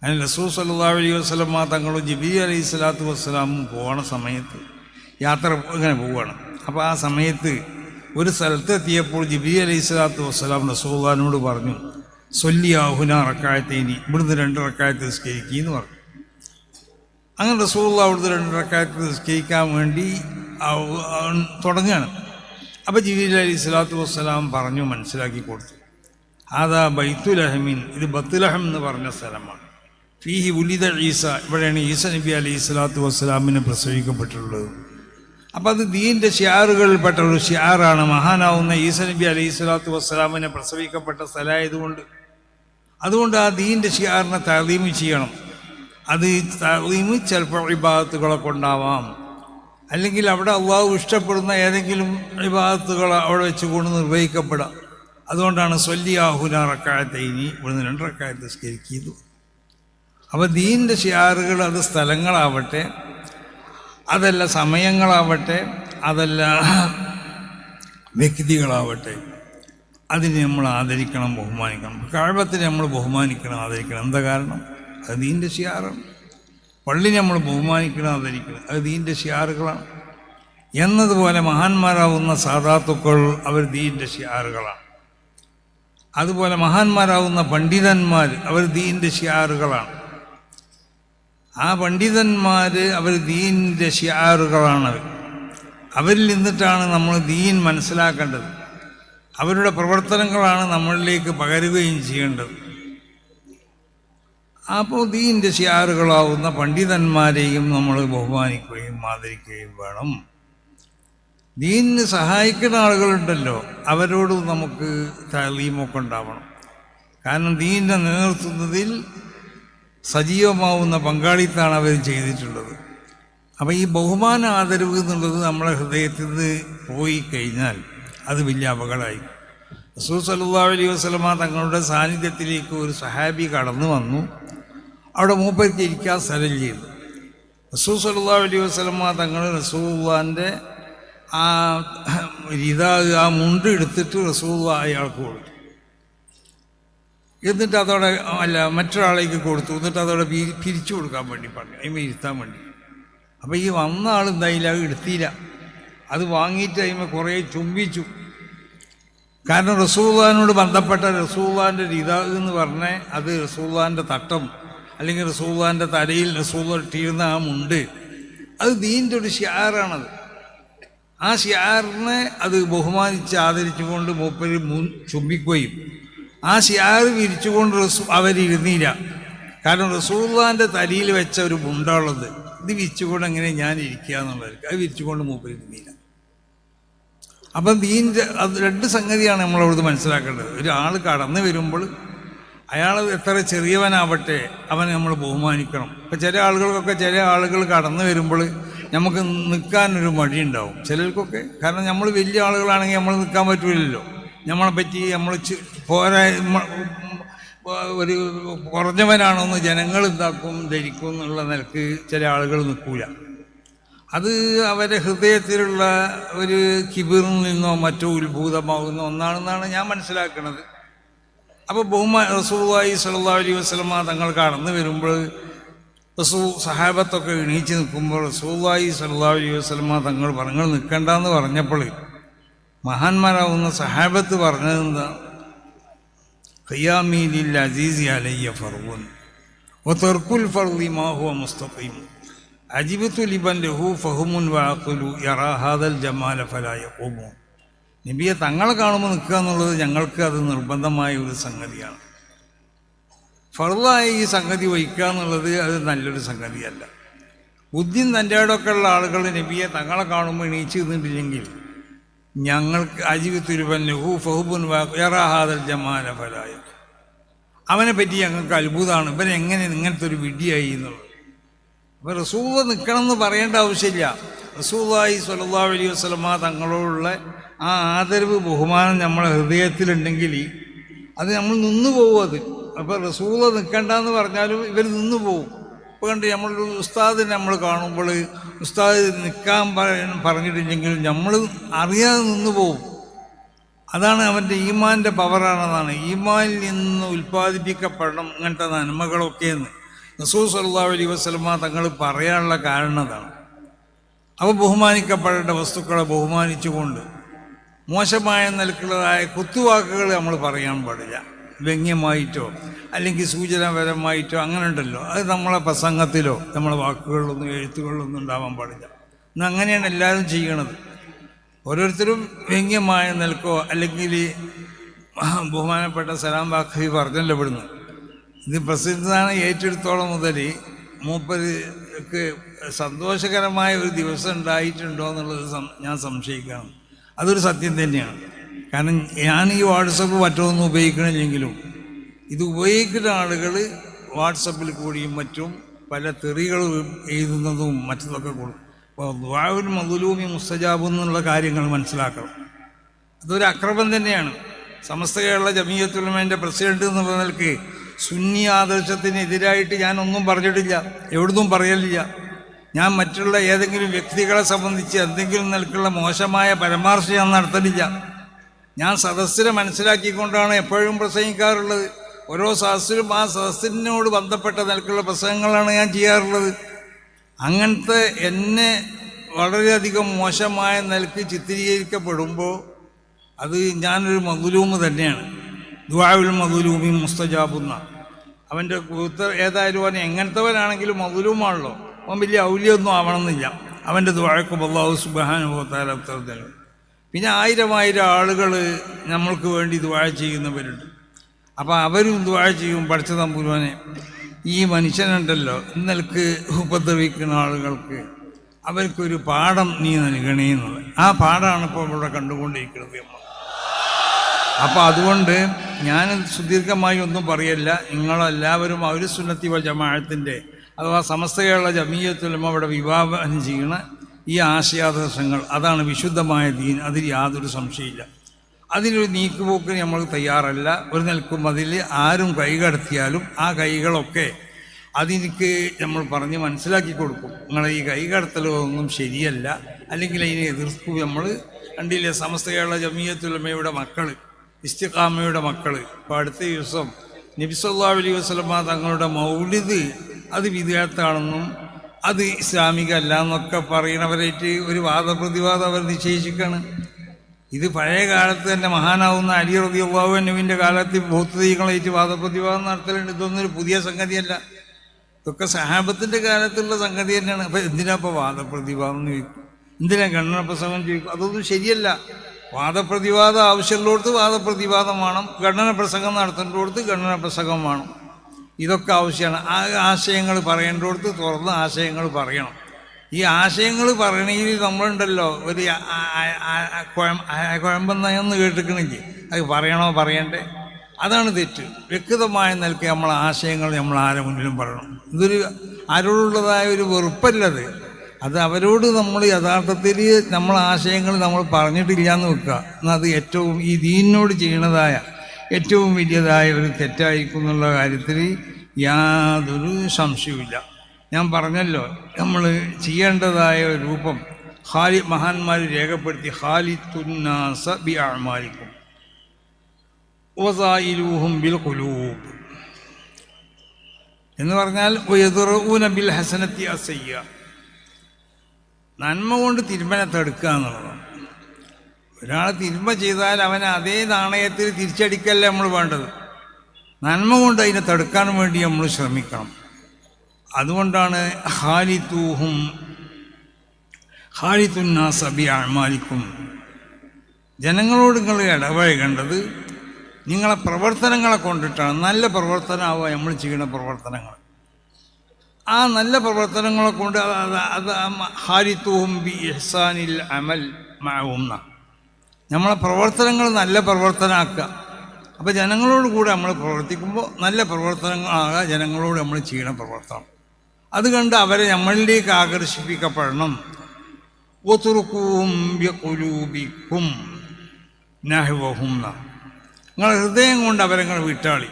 അതിന് റസൂൽ സല്ലല്ലാഹു അലൈഹി വസല്ലം തങ്ങളും ജിബ്രീൽ അലൈഹി സ്വലാത്തു വസ്സലാമും പോകണ സമയത്ത് യാത്ര ഇങ്ങനെ പോവുകയാണ്. അപ്പോൾ ആ സമയത്ത് ഒരു സ്ഥലത്തെത്തിയപ്പോൾ ജിബ്രീൽ അലൈഹി സ്വലാത്തു വസ്സലാം റസൂലുള്ളാഹിനോട് പറഞ്ഞു, സ്വല്ലിയാ ഹുനാ റക്അത്തൈനി, ഇവിടുന്ന് 2 റക്അത്ത് നിസ്കരിക്കുക എന്ന് പറഞ്ഞു. അങ്ങനെ റസൂലുള്ളാഹി അവിടുന്ന് 2 റക്അത്ത് നിസ്കരിക്കാൻ വേണ്ടി തുടങ്ങുകയാണ്. അപ്പോൾ ജിബ്രീൽ അലൈഹി സ്വലാത്തു വസ്സലാം പറഞ്ഞു, മനസ്സിലാക്കി കൊടുത്തു, ആദാ ബൈത്തുലഹമിൻ, ഇത് ബത്തുലഹം എന്ന് പറഞ്ഞ സ്ഥലമാണ്. ഫീഹി ഉലിദ ഈസ, ഇവിടെയാണ് ഈസ നബി അലൈഹി സ്വലാത്തു വസ്സലാമിനെ പ്രസവിക്കപ്പെട്ടിട്ടുള്ളത്. അപ്പം അത് ദീനിൻ്റെ ഷിയാറുകളിൽപ്പെട്ട ഒരു ഷിയാറാണ്. മഹാനാവുന്ന ഈസ നബി അലൈഹി സ്വലാത്തു വസ്സലാമിനെ പ്രസവിക്കപ്പെട്ട സ്ഥലമായതുകൊണ്ട് അതുകൊണ്ട് ആ ദീനിൻ്റെ ഷിയാറിനെ തഅ്ലീം ചെയ്യണം. അത് തഅ്ലീം ചിലപ്പോൾ ഇബാദത്തുകളെ കൊണ്ടാവാം, അല്ലെങ്കിൽ അവിടെ അള്ളാഹു ഇഷ്ടപ്പെടുന്ന ഏതെങ്കിലും ഇബാദത്തുകൾ അവിടെ വെച്ചുകൊണ്ട് നിർവഹിക്കപ്പെടാം. അതുകൊണ്ടാണ് സ്വല്ലിയാ ഹുനാ റക്അത്തൈനി, ഇവിടുന്ന് 2 റക്അത്ത് നിസ്കരിക്കുക. അപ്പോൾ ദീനിൻ്റെ ഷിയാറുകൾ അത് സ്ഥലങ്ങളാവട്ടെ, അതല്ല സമയങ്ങളാവട്ടെ, അതല്ല വ്യക്തികളാവട്ടെ, അതിനെ നമ്മൾ ആദരിക്കണം, ബഹുമാനിക്കണം. കഅബത്തിനെ നമ്മൾ ബഹുമാനിക്കണം, ആദരിക്കണം. എന്താ കാരണം? അത് ദീനിൻ്റെ ഷിയാറാണ്. പള്ളിനെ നമ്മൾ ബഹുമാനിക്കണം, ആദരിക്കണം, അത് ദീനിൻ്റെ ഷിയാറുകളാണ്. എന്നതുപോലെ മഹാന്മാരാവുന്ന സാദാത്തുക്കൾ അവർ ദീനിൻ്റെ ഷിയാറുകളാണ്. അതുപോലെ മഹാന്മാരാവുന്ന പണ്ഡിതന്മാർ അവർ ദീനിൻ്റെ ഷിയാറുകളാണ്. ആ പണ്ഡിതന്മാർ അവർ ദീനിൻ്റെ ഷിയാറുകളാണ്. അവരിൽ നിന്നിട്ടാണ് നമ്മൾ ദീൻ മനസ്സിലാക്കേണ്ടത്. അവരുടെ പ്രവർത്തനങ്ങളാണ് നമ്മളിലേക്ക് പകരുകയും ചെയ്യേണ്ടത്. അപ്പോൾ ദീനിൻ്റെ ഷിയാറുകളാവുന്ന പണ്ഡിതന്മാരെയും നമ്മൾ ബഹുമാനിക്കുകയും ആദരിക്കുകയും വേണം. ദീനിന് സഹായിക്കുന്ന ആളുകളുണ്ടല്ലോ, അവരോട് നമുക്ക് തഅ്ലീമൊക്കെ ഉണ്ടാവണം. കാരണം ദീനിനെ നിലനിർത്തുന്നതിൽ സജീവമാവുന്ന പങ്കാളിത്താണ് അവർ ചെയ്തിട്ടുള്ളത്. അപ്പോൾ ഈ ബഹുമാന ആദരവ് എന്നുള്ളത് നമ്മളെ ഹൃദയത്തിൽ നിന്ന് പോയി കഴിഞ്ഞാൽ അത് വലിയ അപകടമായി. റസൂൽ സല്ലല്ലാഹു അലൈഹി വസല്ലമ തങ്ങളുടെ സാന്നിധ്യത്തിലേക്ക് ഒരു സഹാബി കടന്നു വന്നു. അവിടെ മൂപ്പർക്ക് ഇരിക്കാൻ സ്ഥലം ചെയ്തു. റസൂൽ സല്ലല്ലാഹു അലൈഹി വസല്ലമ തങ്ങൾ റസൂലുള്ളാഹിൻ്റെ ആ ആ മുണ്ട് എടുത്തിട്ട് റസൂലുള്ളാഹി അയാൾക്ക് കൊടുത്തു. എന്നിട്ട് അതോടെ മറ്റൊരാളേക്ക് കൊടുത്തു. എന്നിട്ട് അതോടെ പിരിച്ചു കൊടുക്കാൻ വേണ്ടി പറഞ്ഞു, അതിമ ഇരുത്താൻ വേണ്ടി. അപ്പോൾ ഈ വന്ന ആൾ എന്തായില്ല, അത് എടുത്തില്ല. അത് വാങ്ങിയിട്ട് അതിമ കുറേ ചുംബിച്ചു. കാരണം റസൂലുള്ളാഹിനോട് ബന്ധപ്പെട്ട റസൂലുള്ളാഹിൻ്റെ രിദാ എന്ന് പറഞ്ഞാൽ അത് റസൂലുള്ളാഹിൻ്റെ തട്ടം അല്ലെങ്കിൽ റസൂലുള്ളാഹിൻ്റെ തലയിൽ റസൂലുള്ളാഹി ഇട്ടിരുന്ന ആ മുണ്ട്, അത് ദീൻ്റെ ഒരു ഷിആറാണത്. ആ ഷിആറിനെ അത് ബഹുമാനിച്ച് ആദരിച്ചുകൊണ്ട് മൂപ്പര് ചുംബിക്കുകയും ആ ഷിആർ വിരിച്ചുകൊണ്ട് അവരിരുന്നില്ല. കാരണം റസൂലുള്ളാഹിൻ്റെ തലയിൽ വെച്ച ഒരു മുണ്ടാണുള്ളത്, ഇത് വിരിച്ചുകൊണ്ട് എങ്ങനെ ഞാൻ ഇരിക്കുക എന്നുള്ളത്, അത് വിരിച്ചുകൊണ്ട് മൂപ്പരിരുന്നില്ല. അപ്പം ദീൻ്റെ അത് രണ്ട് സംഗതിയാണ് നമ്മളവിടുന്ന് മനസ്സിലാക്കേണ്ടത്. ഒരാൾ കടന്നു വരുമ്പോൾ അയാൾ എത്ര ചെറിയവനാവട്ടെ അവനെ നമ്മൾ ബഹുമാനിക്കണം. ഇപ്പം ചില ആളുകൾ കടന്നു വരുമ്പോൾ നമുക്ക് നിൽക്കാനൊരു മടിയുണ്ടാവും ചിലർക്കൊക്കെ. കാരണം നമ്മൾ വലിയ ആളുകളാണെങ്കിൽ നമ്മൾ നിൽക്കാൻ പറ്റില്ലല്ലോ. നമ്മളെ പറ്റി നമ്മൾ ഒരു കുറഞ്ഞവനാണെന്ന് ജനങ്ങൾ എന്താക്കും ധരിക്കും എന്നുള്ള നിലക്ക് ചില ആളുകൾ നിൽക്കൂല. അത് അവരുടെ ഹൃദയത്തിലുള്ള ഒരു കിബിറിൽ നിന്നോ മറ്റോ ഉത്ഭൂതമാകുന്ന ഒന്നാണെന്നാണ് ഞാൻ മനസ്സിലാക്കുന്നത്. അപ്പോൾ റസൂലുള്ളാഹി സ്വല്ലല്ലാഹു അലൈഹി വസല്ലമ തങ്ങൾ കടന്നു വരുമ്പോൾ സഹാബത്തൊക്കെ എണീച്ച് നിൽക്കുമ്പോൾ റസൂലുള്ളാഹി സ്വല്ലല്ലാഹു അലൈഹി വസല്ലമ തങ്ങൾ നിങ്ങൾ നിൽക്കണ്ടെന്ന് പറഞ്ഞപ്പോൾ മഹാന്മാരാവുന്ന സഹാബത്ത് പറഞ്ഞതെന്താ, ഖിയാമി ലിൽ അസീസി അലയ്യ ഫർവുൻ വതർക്കുൽ ഫർളി മാ ഹുവ മുസ്തഖീം അജിബത്തു ലിബൻ ലഹു ഫഹുമുൻ വഅഖലു യറാ ഹാദൽ ജമാല ഫലാ യഖൂമു. നബിയെ തങ്ങളെ കാണുമ്പോൾ നിൽക്കുക എന്നുള്ളത് ഞങ്ങൾക്ക് അത് നിർബന്ധമായ ഒരു സംഗതിയാണ്. ഫർളായ ഈ സംഗതി വഹിക്കുക എന്നുള്ളത് അത് നല്ലൊരു സംഗതിയല്ല. ബുദ്ധിയും തൻ്റെ ഇടമൊക്കെ ഉള്ള ആളുകൾ നബിയെ തങ്ങളെ കാണുമ്പോൾ എണീച്ച് നിന്നിട്ടില്ലെങ്കിൽ ഞങ്ങൾക്ക് അജിബത്തുലിബൻ ലഹു ഫഹുമുൻ യറാ ഹാദൽ ജമാല ഫലാ യഖൂമു, അവനെ പറ്റി ഞങ്ങൾക്ക് അത്ഭുതമാണ്, ഇവൻ എങ്ങനെ ഇങ്ങനത്തെ ഒരു വിഡ്ഢിയായി എന്നുള്ളത്. അപ്പോൾ റസൂൽ നിൽക്കണം എന്ന് പറയേണ്ട ആവശ്യമില്ല. റസൂലുള്ളാഹി സ്വല്ലല്ലാഹു അലൈഹി വസല്ലമ തങ്ങളോടുള്ള ആ ആദരവ് ബഹുമാനം നമ്മളെ ഹൃദയത്തിലുണ്ടെങ്കിൽ അത് നമ്മൾ നിന്നു പോകും. അത് അപ്പോൾ റസൂൽ നിൽക്കണ്ടെന്ന് പറഞ്ഞാലും ഇവർ നിന്നു പോകും. ഇപ്പോൾ കണ്ട് നമ്മളൊരു ഉസ്താദിനെ നമ്മൾ കാണുമ്പോൾ ഉസ്താദ് നിൽക്കാൻ പറഞ്ഞിട്ടില്ലെങ്കിൽ നമ്മൾ അറിയാതെ നിന്നു പോകും. അതാണ് അവൻ്റെ ഈമാൻ്റെ പവറാണെന്നാണ്. ഈമാനിൽ നിന്ന് ഉൽപ്പാദിപ്പിക്കപ്പെടണം ഇങ്ങനത്തെ നന്മകളൊക്കെയെന്ന് റസൂൽ സല്ലല്ലാഹു അലൈഹി വസല്ലമ തങ്ങൾ പറയാനുള്ള കാരണം അതാണ്. അപ്പോൾ ബഹുമാനിക്കപ്പെടേണ്ട വസ്തുക്കളെ ബഹുമാനിച്ചുകൊണ്ട് മോശമായ നിലക്കുള്ളതായ കുത്തുവാക്കുകൾ നമ്മൾ പറയാൻ പാടില്ല. വ്യംഗ്യമായിട്ടോ അല്ലെങ്കിൽ സൂചനാപരമായിട്ടോ അങ്ങനെ ഉണ്ടല്ലോ, അത് നമ്മളെ പ്രസംഗത്തിലോ നമ്മളെ വാക്കുകളിലൊന്നും എഴുത്തുകളിലൊന്നും ഉണ്ടാവാൻ പാടില്ല. ഇന്ന് അങ്ങനെയാണ് എല്ലാവരും ചെയ്യണത്. ഓരോരുത്തരും വ്യംഗ്യമായ നിലക്കോ അല്ലെങ്കിൽ ബഹുമാനപ്പെട്ട സലാം ബാഖവി പറഞ്ഞല്ലോ ഇവിടുന്ന്, ഇത് പ്രസിദ്ധമാണ് ഏറ്റെടുത്തോളം മുതൽ മൂപ്പർക്ക് സന്തോഷകരമായ ഒരു ദിവസം ഉണ്ടായിട്ടുണ്ടോ എന്നുള്ളത് ഞാൻ സംശയിക്കണം. അതൊരു സത്യം തന്നെയാണ്. കാരണം ഞാൻ ഈ വാട്സപ്പ് മറ്റൊന്നും ഉപയോഗിക്കണില്ലെങ്കിലും ഇത് ഉപയോഗിക്കുന്ന ആളുകൾ വാട്സപ്പിൽ കൂടിയും മറ്റും പല തെറികൾ എഴുതുന്നതും മറ്റതൊക്കെ കൂടും. അപ്പോൾ ദുആഉൽ മദ്ലൂമി മുസ്തജാബ് എന്നുള്ള കാര്യങ്ങൾ മനസ്സിലാക്കണം. അതൊരു അക്രമം തന്നെയാണ്. സമസ്ത കേരള ജമിയത്തുൽ ഉലമയുടെ പ്രസിഡന്റ് എന്നുള്ള നിലയ്ക്ക് സുന്നി ആദർശത്തിനെതിരായിട്ട് ഞാനൊന്നും പറഞ്ഞിട്ടില്ല, എവിടുന്നും പറയലില്ല. ഞാൻ മറ്റുള്ള ഏതെങ്കിലും വ്യക്തികളെ സംബന്ധിച്ച് എന്തെങ്കിലും നിലക്കുള്ള മോശമായ പരാമർശം ഞാൻ നടത്തലില്ല. ഞാൻ സദസ്സിനെ മനസ്സിലാക്കിക്കൊണ്ടാണ് എപ്പോഴും പ്രസംഗിക്കാറുള്ളത്. ഓരോ സദസ്സിലും ആ സദസ്സിനോട് ബന്ധപ്പെട്ട നിലക്കുള്ള പ്രസംഗങ്ങളാണ് ഞാൻ ചെയ്യാറുള്ളത്. അങ്ങനത്തെ എന്നെ വളരെയധികം മോശമായ നിലക്ക് ചിത്രീകരിക്കപ്പെടുമ്പോൾ അത് ഞാനൊരു മദ്ലൂമ് തന്നെയാണ്. ദുആഉൽ മദ്ലൂമി മുസ്തജാബുന്ന അവൻ്റെ ഏതായാലും അവൻ എങ്ങനത്തവനാണെങ്കിലും മദ്ലൂമാണല്ലോ. അവൻ വലിയ ഔലിയൊന്നും ആവണമെന്നില്ല. അവൻ്റെ ദുആക്കും അല്ലാഹു സുബ്ഹാനഹു വ തആല ഉത്തരം തരും. പിന്നെ ആയിരം ആളുകൾ നമ്മൾക്ക് വേണ്ടി ദുആ ചെയ്യുന്നവരുണ്ട്. അപ്പോൾ അവരും ദുആ ചെയ്യും, പഠിച്ച തമ്പുരാനെ ഈ മനുഷ്യനുണ്ടല്ലോ ഇന്നൽക്ക് ഉപദ്രവിക്കുന്ന ആളുകൾക്ക് അവർക്കൊരു പാഠം നീ നൽകണേ എന്നുള്ളത്. ആ പാഠമാണ് ഇപ്പോൾ ഇവിടെ കണ്ടുകൊണ്ടിരിക്കുന്നത് നമ്മൾ. അപ്പോൾ അതുകൊണ്ട് ഞാൻ സുദീർഘമായി ഒന്നും പറയല്ല. നിങ്ങളെല്ലാവരും അഹ്ലു സുന്നത്തി വൽ ജമാഅത്തിൻ്റെ അഥവാ സമസ്ത കേരള ജമിയത്തുൽ ഉലമ ഇവിടെ വിഭാവനം ചെയ്യുന്ന ഈ ആശയാദർശങ്ങൾ അതാണ് വിശുദ്ധമായ ദീൻ. അതിൽ യാതൊരു സംശയമില്ല. അതിനൊരു നീക്കുപോക്കിന് നമ്മൾ തയ്യാറല്ല. ഒരു നിൽക്കും അതിൽ ആരും കൈകടത്തിയാലും ആ കൈകളൊക്കെ അതെനിക്ക് നമ്മൾ പറഞ്ഞ് മനസ്സിലാക്കി കൊടുക്കും. നിങ്ങളെ ഈ കൈകടത്തലൊന്നും ശരിയല്ല, അല്ലെങ്കിൽ അതിനെ എതിർക്കും. നമ്മൾ കണ്ടില്ലേ, സമസ്ത കേരള ജമിയത്തുൽ ഉലമയുടെ മക്കൾ, ഇസ്തിഖാമയുടെ മക്കൾ, ഇപ്പോൾ അടുത്ത ദിവസം നബി സല്ലല്ലാഹു അലൈഹി വസല്ലമ തങ്ങളുടെ മൗലിദ് അത് വിദ്യാർത്ഥാണെന്നും അത് ഇസ്ലാമിക അല്ല എന്നൊക്കെ പറയുന്നവരായിട്ട് ഒരു വാദപ്രതിവാദം അവർ നിശ്ചയിച്ചിരിക്കുകയാണ്. ഇത് പഴയ കാലത്ത് തന്നെ മഹാനാവുന്ന അലി റളിയല്ലാഹു അൻഹുവിൻ്റെ കാലത്ത് ബൗദ്ധദൈവങ്ങളായിട്ട് വാദപ്രതിവാദം നടത്തലുണ്ട്. ഇതൊന്നും ഒരു പുതിയ സംഗതിയല്ല, ഇതൊക്കെ സഹാബത്തിൻ്റെ കാലത്തുള്ള സംഗതി തന്നെയാണ്. അപ്പം എന്തിനാ ഇപ്പോൾ വാദപ്രതിവാദം എന്ന് ചോദിക്കും, എന്തിനാ ഗണന പ്രസംഗം ചോദിക്കും? അതൊന്നും ശരിയല്ല. വാദപ്രതിവാദം ആവശ്യമുള്ളിടത്ത് വാദപ്രതിവാദം വേണം, ഗണന പ്രസംഗം നടത്തേണ്ടിടത്ത് ഗണന പ്രസംഗം വേണം. ഇതൊക്കെ ആവശ്യമാണ്. ആ ആശയങ്ങൾ പറയേണ്ടിടത്ത് തുറന്ന് ആശയങ്ങൾ പറയണം. ഈ ആശയങ്ങൾ പറയണമെങ്കിൽ നമ്മളുണ്ടല്ലോ ഒരു കുഴമ്പെന്ന് കേട്ടിക്കണമെങ്കിൽ അത് പറയണോ പറയണ്ടേ? അതാണ് തെറ്റ്. വ്യക്തമായ നിലയ്ക്ക് നമ്മൾ ആശയങ്ങൾ നമ്മൾ ആരെ മുന്നിലും പറയണം. ഇതൊരു ആരോടുള്ളതായ ഒരു വെറുപ്പല്ലത്. അത് അവരോട് നമ്മൾ യഥാർത്ഥത്തിൽ നമ്മൾ ആശയങ്ങൾ നമ്മൾ പറഞ്ഞിട്ടില്ല എന്ന് വെക്കുക. എന്നാൽ അത് ഏറ്റവും ഈ ദീനിനോട് ചെയ്യുന്നതായ ഏറ്റവും വലിയതായ ഒരു തെറ്റായിരിക്കും എന്നുള്ള കാര്യത്തിൽ യാതൊരു സംശയവുമില്ല. ഞാൻ പറഞ്ഞല്ലോ, നമ്മൾ ചെയ്യേണ്ടതായ രൂപം മഹാന്മാർ രേഖപ്പെടുത്തി, ഖാലിത്തുന്നാസ ബി അഅ്മാലിക്കും വസായിലൂഹും ബിൽ ഖുലൂബ് എന്ന് പറഞ്ഞാൽ വയദ്റഊന ബിൽ ഹസനത്തി അസയ്യ, നന്മ കൊണ്ട് തിന്മനെ തടുക്കുക എന്നുള്ളതാണ്. ഒരാൾ തിന്മ ചെയ്താൽ അവനെ അതേ നാണയത്തിൽ തിരിച്ചടിക്കല്ല നമ്മൾ വേണ്ടത്. നന്മ കൊണ്ട് അതിനെ തടുക്കാൻ വേണ്ടി നമ്മൾ ശ്രമിക്കണം. അതുകൊണ്ടാണ് ഖാലിത്തുന്നാസ ബി അഅ്മാലിക്കും, ജനങ്ങളോട് നിങ്ങൾ ഇടപഴകേണ്ടത് നിങ്ങളെ പ്രവർത്തനങ്ങളെ കൊണ്ടിട്ടാണ്. നല്ല പ്രവർത്തനമാവുക നമ്മൾ ചെയ്യുന്ന പ്രവർത്തനങ്ങൾ. ആ നല്ല പ്രവർത്തനങ്ങളെ കൊണ്ട് അത് ഖാലിത്തുഹും ബി ഇഹ്സാനിൽ അമൽ മഅഹും, നമ്മളെ പ്രവർത്തനങ്ങൾ നല്ല പ്രവർത്തനമാക്കുക. അപ്പോൾ ജനങ്ങളോട് കൂടെ നമ്മൾ പ്രവർത്തിക്കുമ്പോൾ നല്ല പ്രവർത്തനങ്ങളാകുക ജനങ്ങളോട് നമ്മൾ ചെയ്യണ പ്രവർത്തനം. അത് കണ്ട് അവരെ നമ്മളിലേക്ക് ആകർഷിപ്പിക്കപ്പെടണം. വതുറുകൂഹും ബിഖുലൂബിക്കും നഹ്വഹും, നിങ്ങൾ ഹൃദയം കൊണ്ട് അവരെ വിട്ടാളി,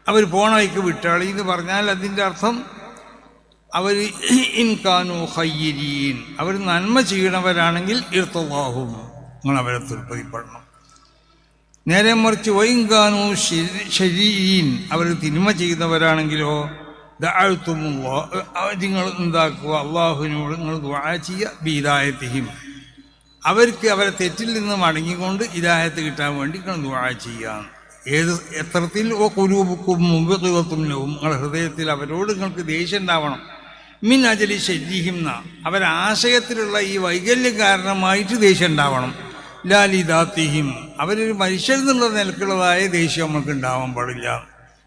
അവർ പോണ വഴിക്ക് വിട്ടാളി എന്ന് പറഞ്ഞാൽ അതിൻ്റെ അർത്ഥം അവർ ഇൻകാനു ഖയ്യിരീൻ, അവർ നന്മ ചെയ്യണവരാണെങ്കിൽ ഇർത്തല്ലാഹും, നിങ്ങൾ അവരെ തൃപ്തിപ്പെടണം. നേരെ മറിച്ച് വൈൻകാനു ശരീൻ, അവർ തിന്മ ചെയ്യുന്നവരാണെങ്കിലോ ദഅഅ്തുമുല്ലാഹ്, നിങ്ങൾ എന്താക്കുക, അള്ളാഹുവിനോട് നിങ്ങൾ ദുആ ചെയ്യുക, ബിഹിദായത്തിഹിം, അവർക്ക് അവരെ തെറ്റിൽ നിന്ന് മടങ്ങിക്കൊണ്ട് ഹിദായത്ത് കിട്ടാൻ വേണ്ടി നിങ്ങൾ ദുആ ചെയ്യുക. ഏത് എത്രത്തിൽ ഖുലൂബുക്കും മുബിഖത്തും ലഹും, നിങ്ങളുടെ ഹൃദയത്തിൽ അവരോട് നിങ്ങൾക്ക് ദേഷ്യം ഉണ്ടാവണം. മിൻ അജലി ശരീഹിംന, അവരാശയത്തിലുള്ള ഈ വൈകല്യം കാരണമായിട്ട് ദേഷ്യം ഉണ്ടാവണം. ലാലിദാത്തിഹിം, അവരൊരു മനുഷ്യരെന്നുള്ള നിലക്കുള്ളതായ ദേഷ്യം നമുക്ക് ഉണ്ടാവാൻ പാടില്ല.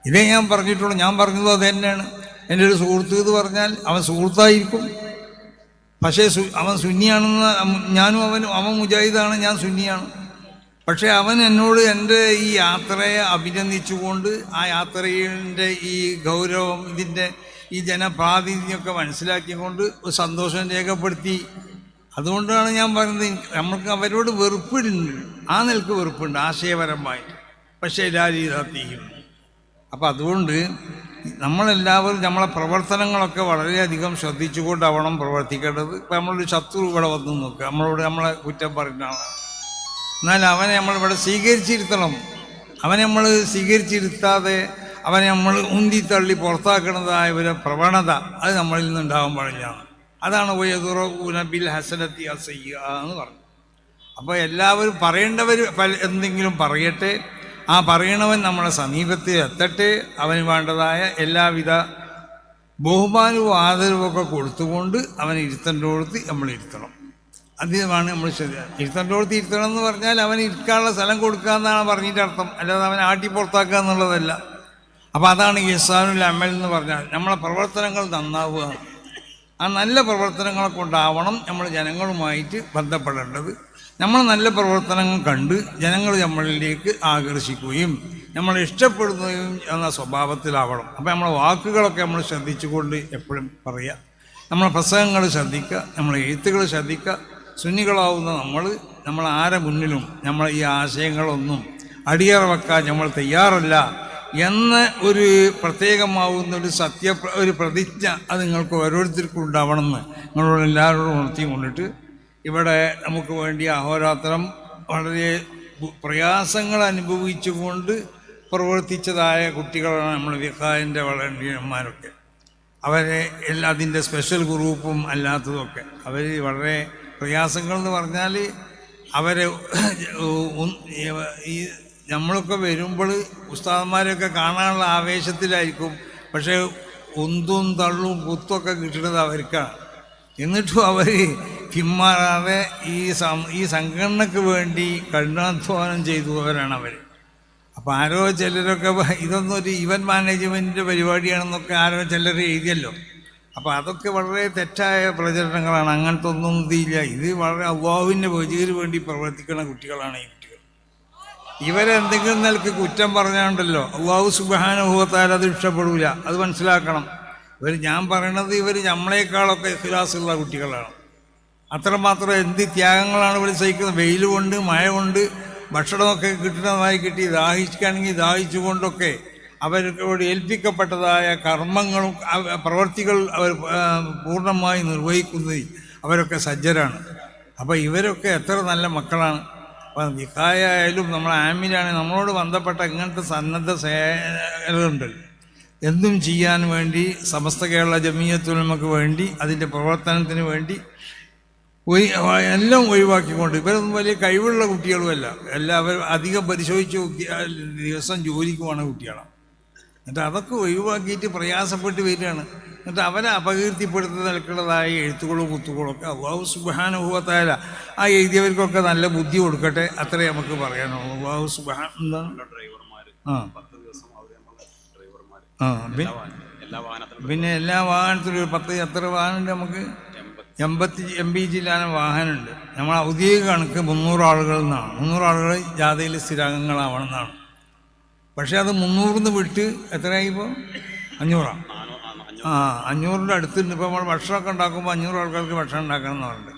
ഇതേ ഞാൻ പറഞ്ഞിട്ടുള്ളൂ. ഞാൻ പറഞ്ഞത് അത് തന്നെയാണ്. എൻ്റെ ഒരു സുഹൃത്ത് എന്ന് പറഞ്ഞാൽ അവൻ സുഹൃത്തായിരിക്കും, പക്ഷേ അവൻ സുന്നിയാണെന്ന് ഞാനും അവൻ മുജാഹിദാണ്, ഞാൻ സുന്നിയാണ്. പക്ഷേ അവൻ എന്നോട് എൻ്റെ ഈ യാത്രയെ അഭിനന്ദിച്ചുകൊണ്ട് ആ യാത്രയുടെ ഈ ഗൗരവം, ഇതിൻ്റെ ഈ ജനപ്രാതിനിധ്യമൊക്കെ മനസ്സിലാക്കിക്കൊണ്ട് ഒരു സന്തോഷം രേഖപ്പെടുത്തി. അതുകൊണ്ടാണ് ഞാൻ പറയുന്നത്, നമുക്ക് അവരോട് വെറുപ്പുണ്ട്, ആ നിലക്ക് വെറുപ്പുണ്ട് ആശയപരമായിട്ട്. പക്ഷേ ലാലിദാത്തിഹിം. അപ്പം അതുകൊണ്ട് നമ്മളെല്ലാവരും നമ്മളെ പ്രവർത്തനങ്ങളൊക്കെ വളരെയധികം ശ്രദ്ധിച്ചുകൊണ്ടാവണം പ്രവർത്തിക്കേണ്ടത്. ഇപ്പം നമ്മളൊരു ശത്രു ഇവിടെ വന്ന് നോക്കുക, നമ്മളെ കുറ്റം പറയുന്നതാണ്, എന്നാൽ അവനെ നമ്മളിവിടെ സ്വീകരിച്ചിരുത്തണം. അവനെ നമ്മൾ സ്വീകരിച്ചിരുത്താതെ അവനെ നമ്മൾ ഉന്തിത്തള്ളി പുറത്താക്കുന്നതായ ഒരു പ്രവണത അത് നമ്മളിൽ നിന്നുണ്ടാവാൻ പാടില്ല. അതാണ് വയദ്റഊന ബിൽ ഹസനത്തി അസയ്യ എന്ന് പറഞ്ഞു. അപ്പോൾ എല്ലാവരും പറയേണ്ടവർ എന്തെങ്കിലും പറയട്ടെ, ആ പറയണവൻ നമ്മളെ സമീപത്തിൽ എത്തട്ടെ, അവന് വേണ്ടതായ എല്ലാവിധ ബഹുമാനവും ആദരവും ഒക്കെ കൊടുത്തുകൊണ്ട് അവനെ ഇരുത്തേണ്ടോടത്ത് നമ്മൾ ഇരുത്തണം. അതിനാണ് നമ്മൾ ഇരുത്തേണ്ടോടത്ത് ഇരുത്തണം എന്ന് പറഞ്ഞാൽ അവന് ഇരിക്കാനുള്ള സ്ഥലം കൊടുക്കുക എന്നാണ് പറഞ്ഞിട്ട് അർത്ഥം, അല്ലാതെ അവനെ ആട്ടി പുറത്താക്കുക എന്നുള്ളതല്ല. അപ്പോൾ അതാണ് ഇഹ്സാനുൽ അമൽ എന്ന് പറഞ്ഞാൽ നമ്മളെ പ്രവർത്തനങ്ങൾ നന്നാവുക. ആ നല്ല പ്രവർത്തനങ്ങളെ കൊണ്ടാവണം നമ്മൾ ജനങ്ങളുമായിട്ട് ബന്ധപ്പെടേണ്ടത്. നമ്മൾ നല്ല പ്രവർത്തനങ്ങൾ കണ്ട് ജനങ്ങൾ നമ്മളിലേക്ക് ആകർഷിക്കുകയും നമ്മൾ ഇഷ്ടപ്പെടുകയും എന്ന സ്വഭാവത്തിലാവണം. അപ്പോൾ നമ്മളെ വാക്കുകളൊക്കെ നമ്മൾ ശ്രദ്ധിച്ചുകൊണ്ട് എപ്പോഴും പറയുക, നമ്മളെ പ്രസംഗങ്ങൾ ശ്രദ്ധിക്കുക, നമ്മളെ എഴുത്തുകൾ ശ്രദ്ധിക്കുക. സുന്നികളാവുന്ന നമ്മൾ ആരെ മുന്നിലും നമ്മൾ ഈ ആശയങ്ങളൊന്നും അടിയറ വെക്കാൻ നമ്മൾ തയ്യാറല്ല എന്ന ഒരു പ്രത്യേകമാവുന്ന ഒരു പ്രതിജ്ഞ അത് നിങ്ങൾക്ക് ഓരോരുത്തർക്കും ഉണ്ടാവണമെന്ന് നിങ്ങളോട് എല്ലാവരോടും ഉണർത്തി കൊണ്ടിട്ട് ഇവിടെ നമുക്ക് വേണ്ടി അഹോരാത്രം വളരെ പ്രയാസങ്ങൾ അനുഭവിച്ചുകൊണ്ട് പ്രവർത്തിച്ചതായ കുട്ടികളാണ് നമ്മൾ വിഖായിൻ്റെ വളണ്ടിയർമാരൊക്കെ. അവരെ അതിൻ്റെ സ്പെഷ്യൽ ഗ്രൂപ്പും അല്ലാത്തതൊക്കെ അവർ വളരെ പ്രയാസങ്ങൾ എന്ന് പറഞ്ഞാൽ അവരെ ഈ നമ്മളൊക്കെ വരുമ്പോൾ ഉസ്താദന്മാരെയൊക്കെ കാണാനുള്ള ആവേശത്തിലായിരിക്കും. പക്ഷേ ഉന്തും തള്ളും കുത്തൊക്കെ കിട്ടുന്നത് അവർക്കാണ്. എന്നിട്ടും അവർ പിന്മാറാതെ ഈ സംഘടനയ്ക്ക് വേണ്ടി കഠിനാധ്വാനം ചെയ്തവരാണ് അവർ. അപ്പോൾ ആരോ ചിലരൊക്കെ ഇതൊന്നും ഒരു ഇവൻറ്റ് മാനേജ്മെൻറ്റിൻ്റെ പരിപാടിയാണെന്നൊക്കെ ആരോ ചിലർ എഴുതിയല്ലോ. അപ്പോൾ അതൊക്കെ വളരെ തെറ്റായ പ്രചരണങ്ങളാണ്. അങ്ങനത്തെ ഒന്നും ഇതില്ല. ഇത് വളരെ അള്ളാഹുവിൻ്റെ വജീന് വേണ്ടി പ്രവർത്തിക്കുന്ന കുട്ടികളാണ് ഈ കുട്ടികൾ. ഇവരെന്തെങ്കിലും നിലക്ക് കുറ്റം പറഞ്ഞാണ്ടല്ലോ അള്ളാഹു സുബ്ഹാനഹു വ തആല അത് ഇഷ്ടപ്പെടില്ല. അത് മനസ്സിലാക്കണം. ഞാൻ പറയണത് ഇവർ നമ്മളെക്കാളൊക്കെ ഇഖ്ലാസുള്ള കുട്ടികളാണ്. അത്രമാത്രം എന്ത് ത്യാഗങ്ങളാണ് ഇവർ സഹിക്കുന്നത്. വെയിൽ കൊണ്ട് മഴ കൊണ്ട് ഭക്ഷണമൊക്കെ കിട്ടുന്നതായി കിട്ടി ദാഹിക്കുകയാണെങ്കിൽ ദാഹിച്ചുകൊണ്ടൊക്കെ അവരോട് ഏൽപ്പിക്കപ്പെട്ടതായ കർമ്മങ്ങളും പ്രവർത്തികൾ അവർ പൂർണ്ണമായി നിർവഹിക്കുന്നതിൽ അവരൊക്കെ സജ്ജരാണ്. അപ്പോൾ ഇവരൊക്കെ എത്ര നല്ല മക്കളാണ്. അപ്പം വിഖായായാലും നമ്മളെ ആമിലാണ് നമ്മളോട് ബന്ധപ്പെട്ട ഇങ്ങനത്തെ സന്നദ്ധ സേനകളുണ്ട്. എന്തും ചെയ്യാൻ വേണ്ടി സമസ്ത കേരള ജമിയത്തുൽ ഉലമക്ക് വേണ്ടി അതിൻ്റെ പ്രവർത്തനത്തിന് വേണ്ടി എല്ലാം ഒഴിവാക്കിക്കൊണ്ട് ഇവരൊന്നും വലിയ കഴിവുള്ള കുട്ടികളുമല്ല. എല്ലാവരും അധികം പരിശോധിച്ച് ദിവസം ജോലിക്ക് പോണ കുട്ടികളാണ്. എന്നിട്ട് അതൊക്കെ ഒഴിവാക്കിയിട്ട് പ്രയാസപ്പെട്ട് വരികയാണ്. എന്നിട്ട് അവരെ അപകീർത്തിപ്പെടുത്തുന്ന നിലക്കുള്ളതായ എഴുത്തുകളും കുത്തുകളും ഒക്കെ അല്ലാഹു സുബ്ഹാനഹു വ തആല ആ എഴുതിയവർക്കൊക്കെ നല്ല ബുദ്ധി കൊടുക്കട്ടെ. അത്രേ നമുക്ക് പറയാനുള്ളൂ. അല്ലാഹു സുബ്ഹാന പിന്നെ എല്ലാ വാഹനത്തിലും ഒരു 10 എത്ര വാഹനമുണ്ട് നമുക്ക്? 80 MPG വാഹനമുണ്ട്. നമ്മൾ ഔദ്യോഗിക കണക്ക് 300 ആളുകൾ എന്നാണ്. 300 ആളുകൾ ജാഥയിൽ സ്ഥിരാംഗങ്ങളാവണം എന്നാണ്. പക്ഷെ അത് 300 വിട്ട് എത്രയായിപ്പോൾ 500. 500ൻ്റെ അടുത്തുണ്ട്. ഇപ്പോൾ നമ്മൾ ഭക്ഷണമൊക്കെ ഉണ്ടാക്കുമ്പോൾ 500 ആൾക്കാർക്ക് ഭക്ഷണം ഉണ്ടാക്കണം എന്ന് പറഞ്ഞിട്ട്.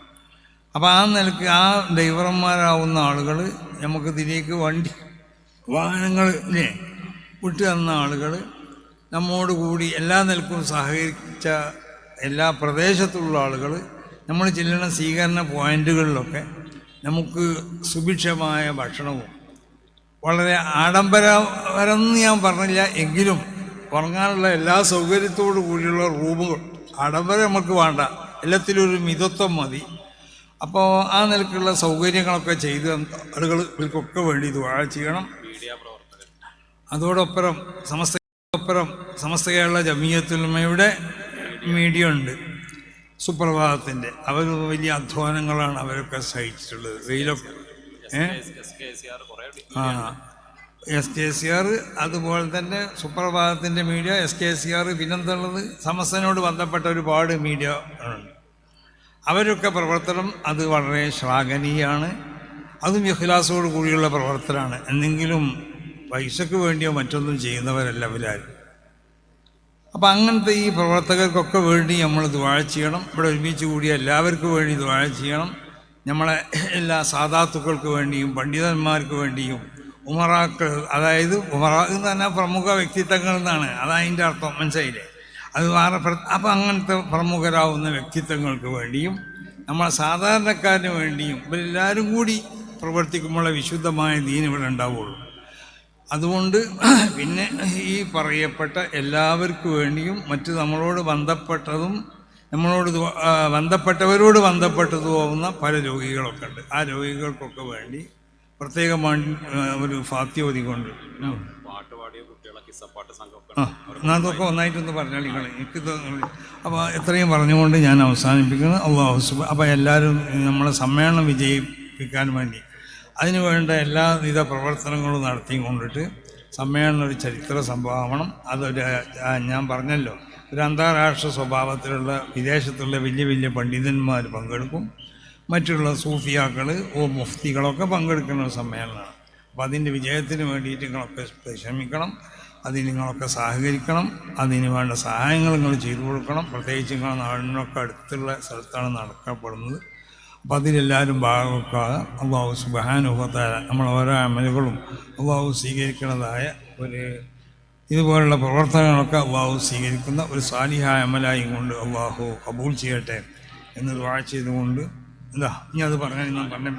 അപ്പോൾ ആ നിലക്ക് ആ ഡ്രൈവർമാരാവുന്ന ആളുകൾ നമുക്ക് ഇതിലേക്ക് വാഹനങ്ങൾ വിട്ട് തന്ന ആളുകൾ നമ്മോട് കൂടി എല്ലാ നിലക്കും സഹകരിച്ച എല്ലാ പ്രദേശത്തുള്ള ആളുകൾ നമ്മൾ ചെല്ലുന്ന സ്വീകരണ പോയിന്റുകളിലൊക്കെ നമുക്ക് സുഭിക്ഷമായ ഭക്ഷണവും വളരെ ആഡംബരമെന്ന് ഞാൻ പറഞ്ഞില്ല എങ്കിലും ഉറങ്ങാനുള്ള എല്ലാ സൗകര്യത്തോടു കൂടിയുള്ള റൂമുകൾ. ആഡംബരം നമുക്ക് വേണ്ട, എല്ലാത്തിലും ഒരു മിതത്വം മതി. അപ്പോൾ ആ നിലക്കുള്ള സൗകര്യങ്ങളൊക്കെ ചെയ്ത് ആളുകൾ ഇവർക്കൊക്കെ വേണ്ടി ദുആ ചെയ്യണം. അതോടൊപ്പം സമസ്ത കേരള ജമിയത്തുൽ ഉലമയുടെ മീഡിയ ഉണ്ട് സുപ്രഭാതത്തിൻ്റെ. അവർ വലിയ അധ്വാനങ്ങളാണ് അവരൊക്കെ സഹിച്ചിട്ടുള്ളത്. വെയിലൊക്കെ SKCR അതുപോലെ തന്നെ സുപ്രഭാതത്തിൻ്റെ മീഡിയ SKCR പിന്നെന്തുള്ളത് സമസ്തനോട് ബന്ധപ്പെട്ട ഒരുപാട് മീഡിയ ഉണ്ട്. അവരൊക്കെ പ്രവർത്തനം അത് വളരെ ശ്ലാഘനീയമാണ്. അതും ഇഖ്ലാസോട് കൂടിയുള്ള പ്രവർത്തനമാണ്. എന്തെങ്കിലും പൈസക്ക് വേണ്ടിയോ മറ്റൊന്നും ചെയ്യുന്നവരല്ല അവരാരും. അപ്പം അങ്ങനത്തെ ഈ പ്രവർത്തകർക്കൊക്കെ വേണ്ടി നമ്മൾ ദുആ ചെയ്യണം. ഇവിടെ ഒരുമിച്ച് കൂടിയ എല്ലാവർക്കും വേണ്ടി ദുആ ചെയ്യണം. നമ്മളെ എല്ലാ സാദാത്തുക്കൾക്ക് വേണ്ടിയും പണ്ഡിതന്മാർക്ക് വേണ്ടിയും ഉമറാക്കൾ, അതായത് ഉമറ എന്ന് പറഞ്ഞാൽ പ്രമുഖ വ്യക്തിത്വങ്ങൾ എന്നാണ്, അതതിൻ്റെ അർത്ഥം, മനസ്സിലായില്ലേ? അത് വേറെ. അപ്പം അങ്ങനത്തെ പ്രമുഖരാകുന്ന വ്യക്തിത്വങ്ങൾക്ക് വേണ്ടിയും നമ്മളെ സാധാരണക്കാരന് വേണ്ടിയും ഇവരെല്ലാവരും കൂടി പ്രവർത്തിക്കുമ്പോൾ വിശുദ്ധമായ ദീൻ ഇവിടെ ഉണ്ടാവുള്ളൂ. അതുകൊണ്ട് പിന്നെ ഈ പറയപ്പെട്ട എല്ലാവർക്കും വേണ്ടിയും മറ്റ് നമ്മളോട് ബന്ധപ്പെട്ടതും ബന്ധപ്പെട്ടവരോട് ബന്ധപ്പെട്ടതുമാവുന്ന പല രോഗികളൊക്കെ ഉണ്ട്. ആ രോഗികൾക്കൊക്കെ വേണ്ടി പ്രത്യേകമായി ഒരു ഫാത്തിഹ ഓതിക്കൊണ്ട് അതൊക്കെ ഒന്നായിട്ടൊന്ന് പറഞ്ഞാൽ എനിക്കിത്. അപ്പോൾ എത്രയും പറഞ്ഞുകൊണ്ട് ഞാൻ അവസാനിപ്പിക്കുന്നത്. അല്ലാഹു സുബ്ഹാനഹു. അപ്പോൾ എല്ലാവരും നമ്മളെ സമ്മേളനം വിജയിപ്പിക്കാൻ വേണ്ടി അതിനു വേണ്ട എല്ലാവിധ പ്രവർത്തനങ്ങളും നടത്തിയും കൊണ്ടിട്ട് സമ്മേളനം ഒരു ചരിത്ര സംഭവമാവണം. അതൊരു ഞാൻ പറഞ്ഞല്ലോ, ഒരു അന്താരാഷ്ട്ര സ്വഭാവത്തിലുള്ള വിദേശത്തുള്ള വലിയ വലിയ പണ്ഡിതന്മാർ പങ്കെടുക്കും. മറ്റുള്ള സൂഫിയാക്കൾ മുഫ്തികളൊക്കെ പങ്കെടുക്കുന്ന ഒരു സമ്മേളനമാണ്. അപ്പോൾ അതിൻ്റെ വിജയത്തിന് വേണ്ടിയിട്ട് നിങ്ങളൊക്കെ പരിശ്രമിക്കണം. അതിന് നിങ്ങളൊക്കെ സഹകരിക്കണം. അതിന് വേണ്ട സഹായങ്ങൾ നിങ്ങൾ ചെയ്തു കൊടുക്കണം. പ്രത്യേകിച്ച് നിങ്ങളുടെ നാടിനൊക്കെ അടുത്തുള്ള സ്ഥലത്താണ് നടക്കപ്പെടുന്നത്. അപ്പോൾ അതിലെല്ലാവരും ഭാഗവെക്കാതെ അല്ലാഹു സുബ്ഹാനഹു വ തആല നമ്മൾ ഓരോ അമലുകളും അല്ലാഹു സ്വീകരിക്കുന്നതായ ഒരു ഇതുപോലുള്ള പ്രവർത്തനങ്ങളൊക്കെ അള്ളാഹു സ്വീകരിക്കുന്ന ഒരു സാലിഹായ അമലായി കൊണ്ട് അള്ളാഹു കബൂൽ ചെയ്യട്ടെ എന്ന് ദുആ ചെയ്തുകൊണ്ട് ഇനി അത് പറഞ്ഞാൽ ഞാൻ പറഞ്ഞ